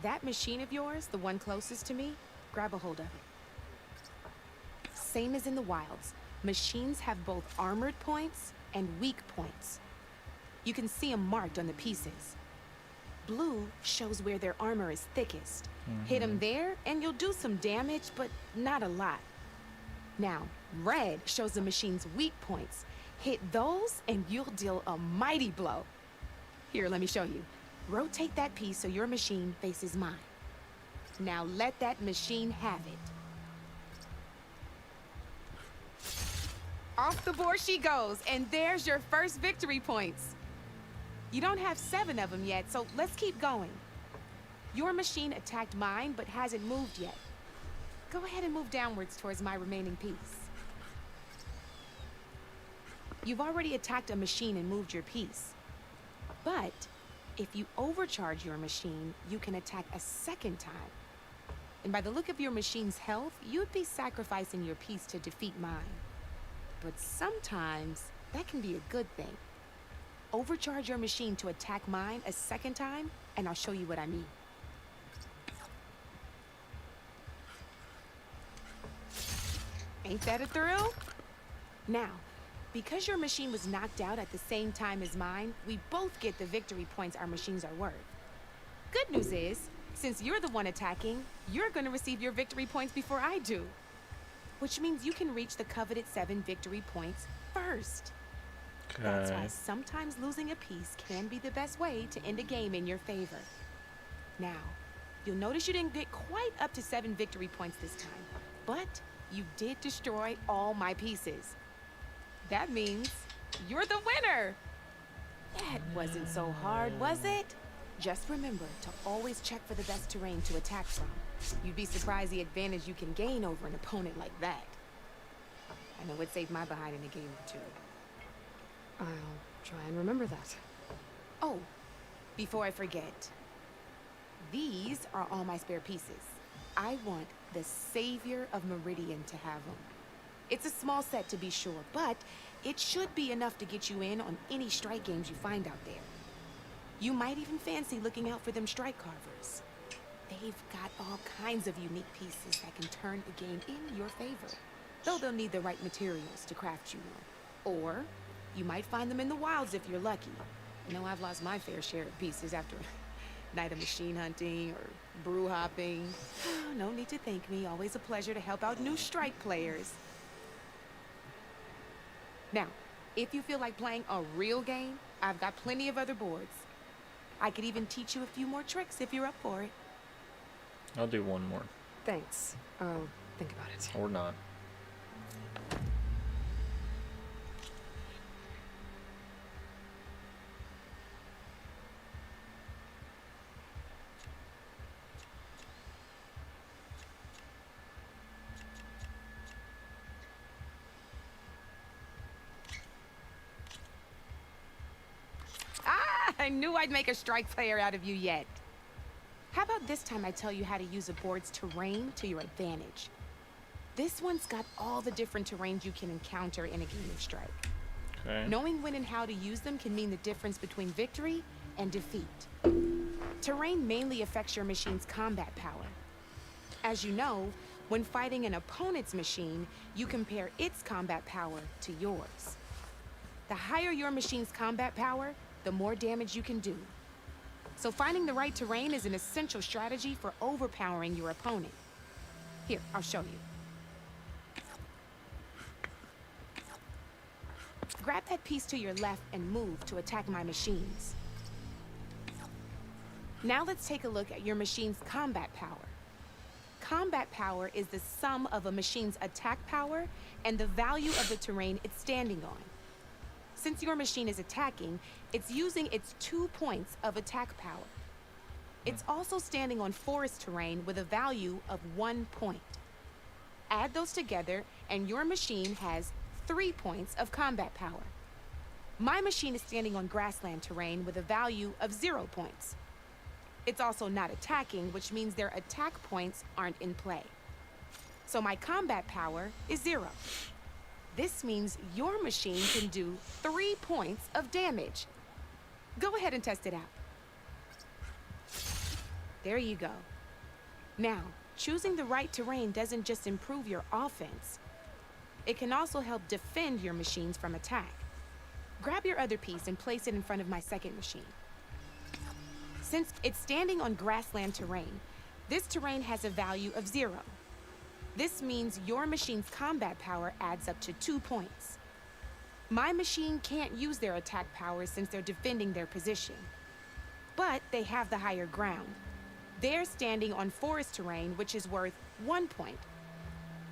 That machine of yours, the one closest to me, grab a hold of it. Same as in the wilds, machines have both armored points and weak points. You can see them marked on the pieces. Blue shows where their armor is thickest. Hit them there, and you'll do some damage, but not a lot. Now, red shows the machine's weak points. Hit those, and you'll deal a mighty blow. Here, let me show you. Rotate that piece so your machine faces mine. Now let that machine have it. Off the board she goes, and there's your first victory points. You don't have 7 of them yet, so let's keep going. Your machine attacked mine, but hasn't moved yet. Go ahead and move downwards towards my remaining piece. You've already attacked a machine and moved your piece. But if you overcharge your machine, you can attack a second time. And by the look of your machine's health, you'd be sacrificing your piece to defeat mine. But sometimes that can be a good thing. Overcharge your machine to attack mine a second time, and I'll show you what I mean. Ain't that a thrill? Now, because your machine was knocked out at the same time as mine, we both get the victory points our machines are worth. Good news is, since you're the one attacking, you're gonna receive your victory points before I do. Which means you can reach the coveted 7 victory points first. Okay. That's why sometimes losing a piece can be the best way to end a game in your favor. Now, you'll notice you didn't get quite up to 7 victory points this time, but you did destroy all my pieces. That means you're the winner! That wasn't so hard, was it? Just remember to always check for the best terrain to attack from. You'd be surprised the advantage you can gain over an opponent like that. I know it saved my behind in a game or two. I'll try and remember that. Oh, before I forget, these are all my spare pieces. I want the Savior of Meridian to have them. It's a small set to be sure, but it should be enough to get you in on any strike games you find out there. You might even fancy looking out for them strike carvers. They've got all kinds of unique pieces that can turn a game in your favor, though they'll need the right materials to craft you one. Or you might find them in the wilds if you're lucky. You know, I've lost my fair share of pieces after a night of machine hunting or brew hopping. No need to thank me. Always a pleasure to help out new strike players. Now, if you feel like playing a real game, I've got plenty of other boards. I could even teach you a few more tricks if you're up for it. I'll do one more. Thanks. I'll think about it. Or not. I knew I'd make a strike player out of you yet. How about this time I tell you how to use a board's terrain to your advantage? This one's got all the different terrains you can encounter in a game of strike. Okay. Knowing when and how to use them can mean the difference between victory and defeat. Terrain mainly affects your machine's combat power. As you know, when fighting an opponent's machine, you compare its combat power to yours. The higher your machine's combat power, the more damage you can do. So finding the right terrain is an essential strategy for overpowering your opponent. Here, I'll show you. Grab that piece to your left and move to attack my machines. Now let's take a look at your machine's combat power. Combat power is the sum of a machine's attack power and the value of the terrain it's standing on. Since your machine is attacking, it's using its 2 points of attack power. It's also standing on forest terrain with a value of 1 point. Add those together, and your machine has 3 points of combat power. My machine is standing on grassland terrain with a value of 0 points. It's also not attacking, which means their attack points aren't in play. So my combat power is 0. This means your machine can do 3 points of damage. Go ahead and test it out. There you go. Now, choosing the right terrain doesn't just improve your offense. It can also help defend your machines from attack. Grab your other piece and place it in front of my second machine. Since it's standing on grassland terrain, this terrain has a value of 0. This means your machine's combat power adds up to 2 points. My machine can't use their attack power since they're defending their position. But they have the higher ground. They're standing on forest terrain, which is worth 1 point.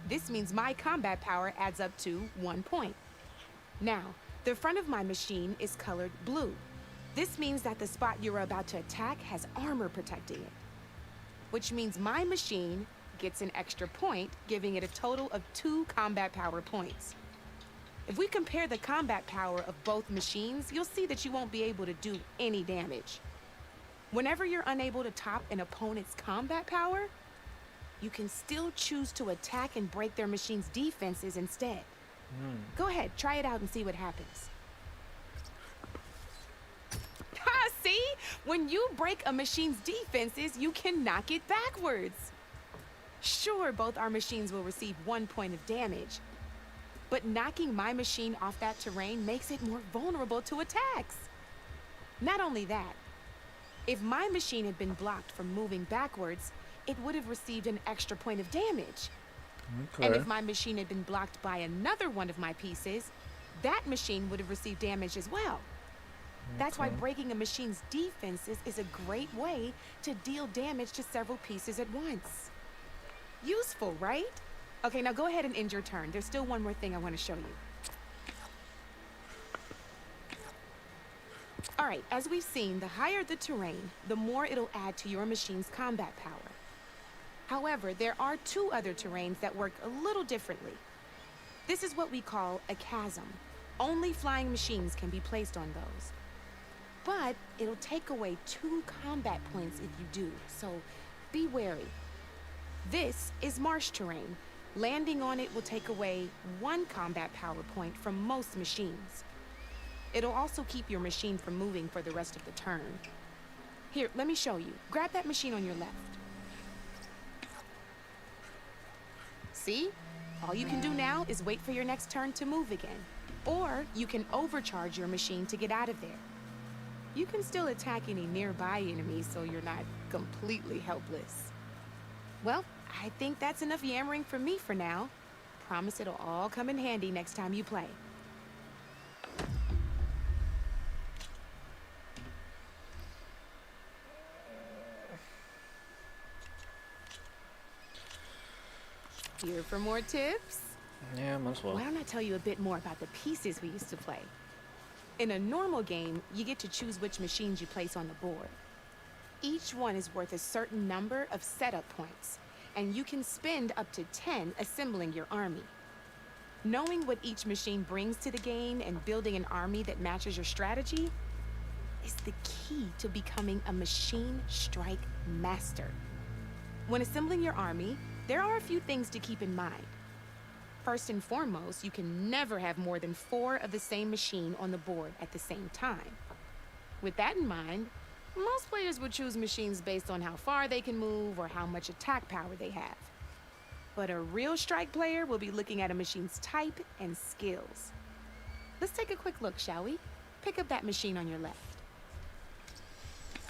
This means my combat power adds up to 1 point. Now, the front of my machine is colored blue. This means that the spot you're about to attack has armor protecting it. Which means my machine gets an extra point, giving it a total of 2 combat power points. If we compare the combat power of both machines, you'll see that you won't be able to do any damage. Whenever you're unable to top an opponent's combat power, you can still choose to attack and break their machine's defenses instead. Go ahead, try it out and see what happens. Ha, see? When you break a machine's defenses, you can knock it backwards. Sure, both our machines will receive 1 point of damage, but knocking my machine off that terrain makes it more vulnerable to attacks. Not only that, if my machine had been blocked from moving backwards, it would have received an extra point of damage. Okay. And if my machine had been blocked by another one of my pieces, that machine would have received damage as well. That's why breaking a machine's defenses is a great way to deal damage to several pieces at once. Useful, right? Okay, now go ahead and end your turn. There's still one more thing I want to show you. All right, as we've seen, the higher the terrain, the more it'll add to your machine's combat power. However, there are 2 other terrains that work a little differently. This is what we call a chasm. Only flying machines can be placed on those. But it'll take away 2 combat points if you do, so be wary. This is marsh terrain. Landing on it will take away 1 combat power point from most machines. It'll also keep your machine from moving for the rest of the turn. Here, let me show you. Grab that machine on your left. See? All you can do now is wait for your next turn to move again. Or you can overcharge your machine to get out of there. You can still attack any nearby enemies so you're not completely helpless. Well, I think that's enough yammering for me for now. Promise it'll all come in handy next time you play. Here for more tips? Yeah, might as well. Why don't I tell you a bit more about the pieces we used to play? In a normal game, you get to choose which machines you place on the board. Each one is worth a certain number of setup points, and you can spend up to 10 assembling your army. Knowing what each machine brings to the game and building an army that matches your strategy is the key to becoming a machine strike master. When assembling your army, there are a few things to keep in mind. First and foremost, you can never have more than 4 of the same machine on the board at the same time. With that in mind, most players would choose machines based on how far they can move or how much attack power they have. But a real strike player will be looking at a machine's type and skills. Let's take a quick look, shall we? Pick up that machine on your left.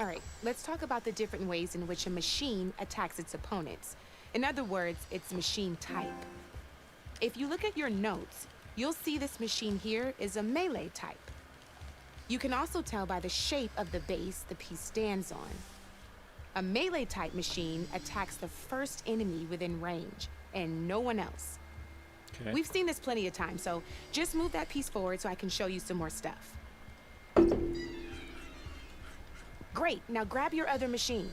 All right, let's talk about the different ways in which a machine attacks its opponents. In other words, its machine type. If you look at your notes, you'll see this machine here is a melee type. You can also tell by the shape of the base the piece stands on. A melee type machine attacks the first enemy within range, and no one else. Okay. We've seen this plenty of times, so just move that piece forward so I can show you some more stuff. Great, now grab your other machine.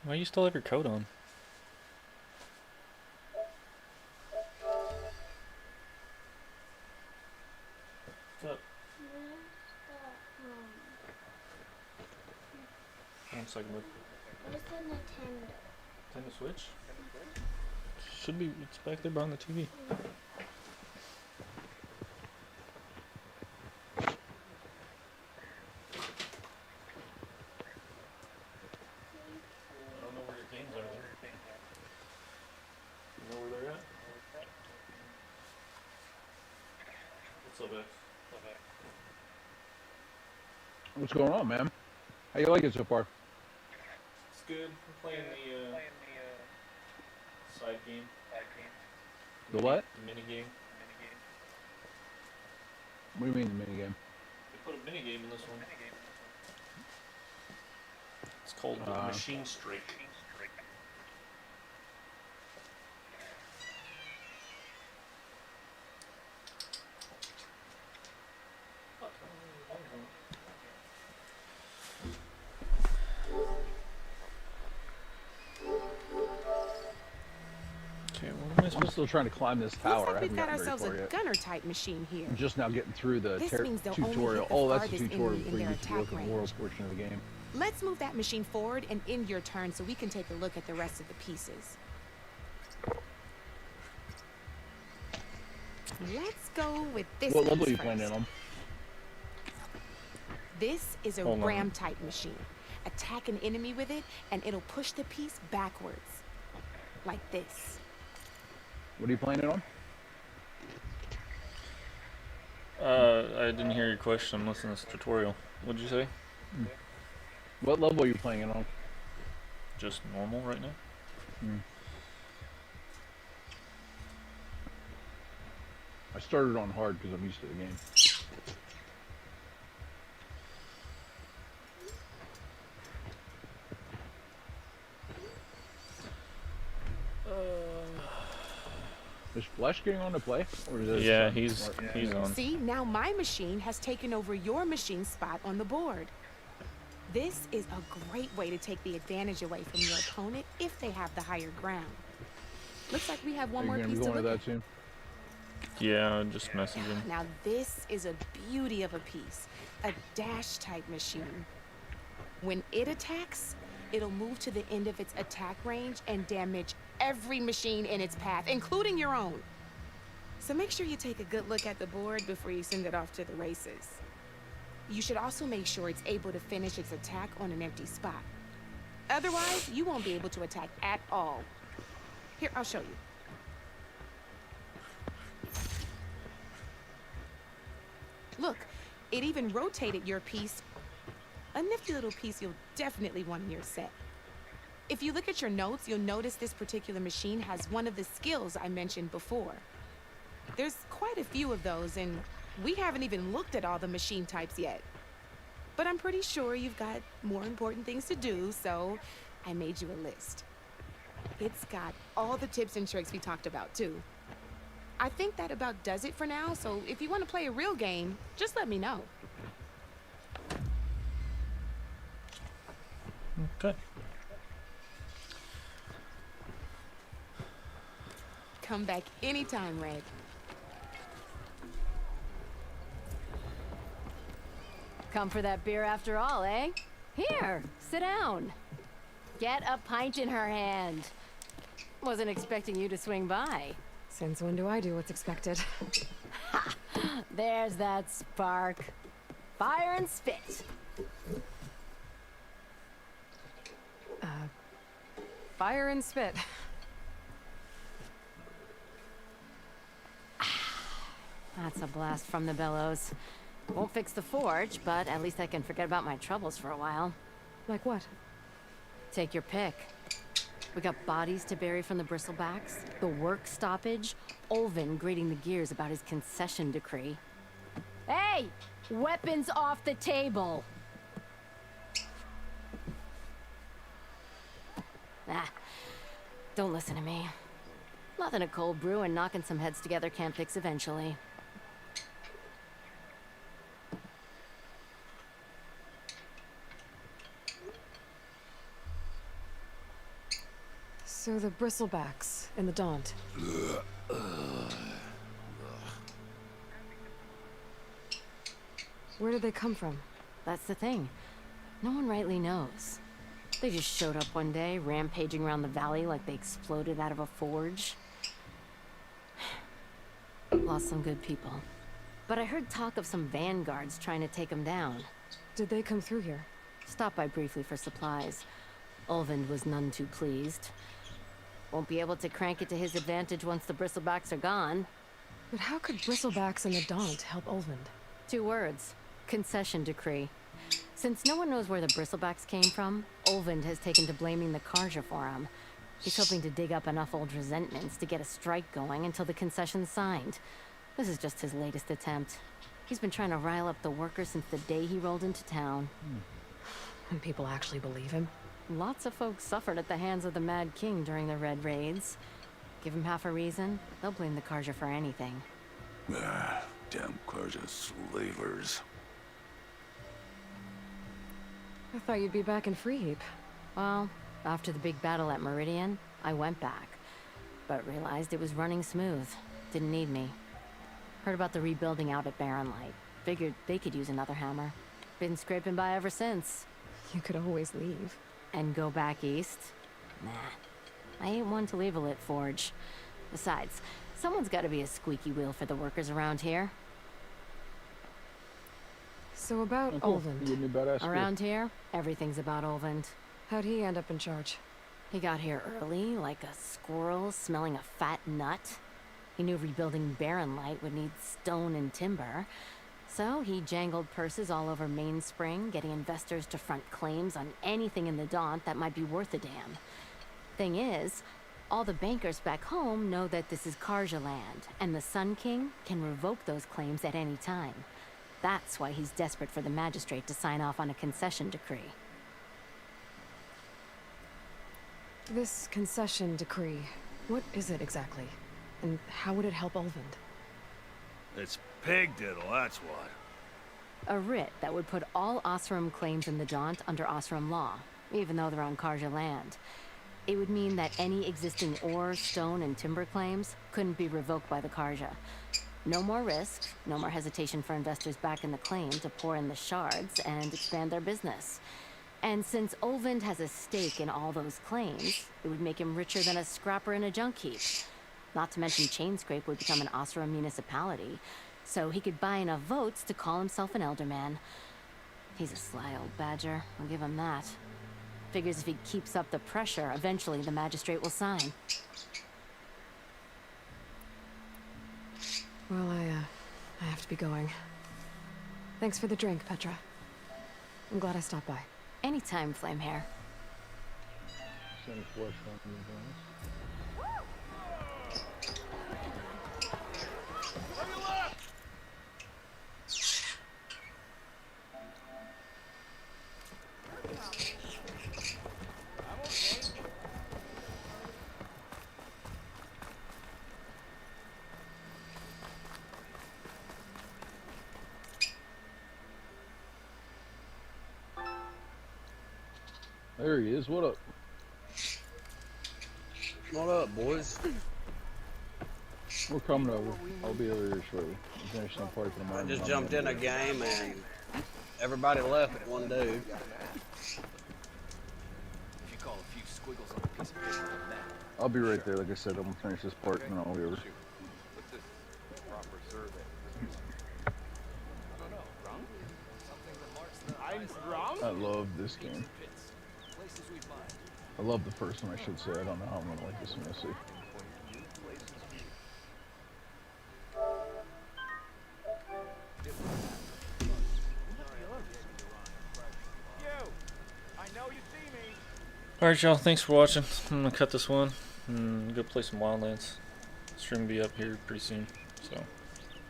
Why you still have your coat on? What's up? One second, look. Where's the Nintendo? Nintendo Switch? Should be, it's back there behind the TV. I don't know where your games are there. You know where they're at? What's up, X? What's going on, man? How you like it so far? It's good. We're playing the side game. The what? The mini game. What do you mean the minigame? They put a mini game in this one. It's called Machine Strike. I'm still trying to climb this tower. Looks like I we've haven't got gotten very ourselves far a yet. gunner type machine here. I'm just now getting through the This means they'll only tutorial. hit the Oh, that's the farthest tutorial enemy in before you their get to the attack open world range. portion of the game. Let's move that machine forward and end your turn so we can take a look at the rest of the pieces. Let's go with this What level piece are you playing first. in on? This is a Hold on. ram type machine. Attack an enemy with it and it'll push the piece backwards. Like this. What are you playing it on? I didn't hear your question. I'm listening to this tutorial. What'd you say? What level are you playing it on? Just normal right now. I started on hard because I'm used to the game. Flesh getting on to play? Or is it Yeah, he's on. See, now my machine has taken over your machine spot on the board. This is a great way to take the advantage away from your opponent if they have the higher ground. Looks like we have one more piece to look at. Soon? Yeah, just message him. Now this is a beauty of a piece, a dash type machine. When it attacks, it'll move to the end of its attack range and damage every machine in its path, including your own. So make sure you take a good look at the board before you send it off to the races. You should also make sure it's able to finish its attack on an empty spot. Otherwise, you won't be able to attack at all. Here, I'll show you. Look, it even rotated your piece. A nifty little piece you'll definitely want in your set. If you look at your notes, you'll notice this particular machine has one of the skills I mentioned before. There's quite a few of those, and we haven't even looked at all the machine types yet. But I'm pretty sure you've got more important things to do, so I made you a list. It's got all the tips and tricks we talked about, too. I think that about does it for now, so if you want to play a real game, just let me know. Okay. Come back anytime, Red. Come for that beer after all, eh? Here, sit down. Get a pint in her hand. Wasn't expecting you to swing by. Since when do I do what's expected? Ha! There's that spark. Fire and spit. Fire and spit. That's a blast from the bellows. Won't fix the forge, but at least I can forget about my troubles for a while. Like what? Take your pick. We got bodies to bury from the bristlebacks, the work stoppage, Olvin grating the gears about his concession decree. Hey! Weapons off the table! Ah, don't listen to me. Nothing a cold brew and knocking some heads together can't fix eventually. So the bristlebacks in the Daunt. Where did they come from? That's the thing. No one rightly knows. They just showed up one day, rampaging around the valley like they exploded out of a forge. Lost some good people. But I heard talk of some vanguards trying to take them down. Did they come through here? Stopped by briefly for supplies. Olvind was none too pleased. Won't be able to crank it to his advantage once the bristlebacks are gone. But how could bristlebacks and the Daunt help Olvind? 2 words. Concession decree. Since no one knows where the bristlebacks came from, Olvind has taken to blaming the Karja for him. He's hoping to dig up enough old resentments to get a strike going until the concession's signed. This is just his latest attempt. He's been trying to rile up the workers since the day he rolled into town. And people actually believe him? Lots of folks suffered at the hands of the Mad King during the Red Raids. Give him half a reason, they'll blame the Karja for anything. Ah, damn Karja slavers. I thought you'd be back in Freeheap. Well, after the big battle at Meridian, I went back. But realized it was running smooth. Didn't need me. Heard about the rebuilding out at Barren Light. Figured they could use another hammer. Been scraping by ever since. You could always leave. And go back east? Nah. I ain't one to leave a lit forge. Besides, someone's gotta be a squeaky wheel for the workers around here. So about Olvind. Around here, everything's about Olvind. How'd he end up in charge? He got here early, like a squirrel smelling a fat nut. He knew rebuilding Barren Light would need stone and timber. So he jangled purses all over Mainspring, getting investors to front claims on anything in the Daunt that might be worth a damn. Thing is, all the bankers back home know that this is Karja land, and the Sun King can revoke those claims at any time. That's why he's desperate for the magistrate to sign off on a concession decree. This concession decree, what is it exactly? And how would it help Olvend? It's pig diddle, that's what. A writ that would put all Osram claims in the Jaunt under Osram law, even though they're on Karja land. It would mean that any existing ore, stone, and timber claims couldn't be revoked by the Karja. No more risk, no more hesitation for investors back in the claim to pour in the shards and expand their business. And since Olvend has a stake in all those claims, it would make him richer than a scrapper in a junk heap. Not to mention Chainscrape would become an Osram municipality, so he could buy enough votes to call himself an elderman. He's a sly old badger, I'll give him that. Figures if he keeps up the pressure, eventually the magistrate will sign. Well, I have to be going. Thanks for the drink, Petra. I'm glad I stopped by. Anytime, Flamehair. There he is. What up? What up, boys? We're coming over. I'll be over here shortly. We'll finish some party for the I morning. just jumped in a game and everybody left but one dude. If you call a few squiggles on a piece of paper like that. I'll be right there. Like I said, I'm gonna finish this part and then I'll be over. What's this? Proper survey. I don't know. Wrong? Something that marks the I'm wrong? I love this game. places we find. I love the first one, I should say. I don't know how I'm gonna like this one. We'll see. Alright, y'all, thanks for watching. I'm gonna cut this one and go play some Wildlands. Stream will be up here pretty soon, so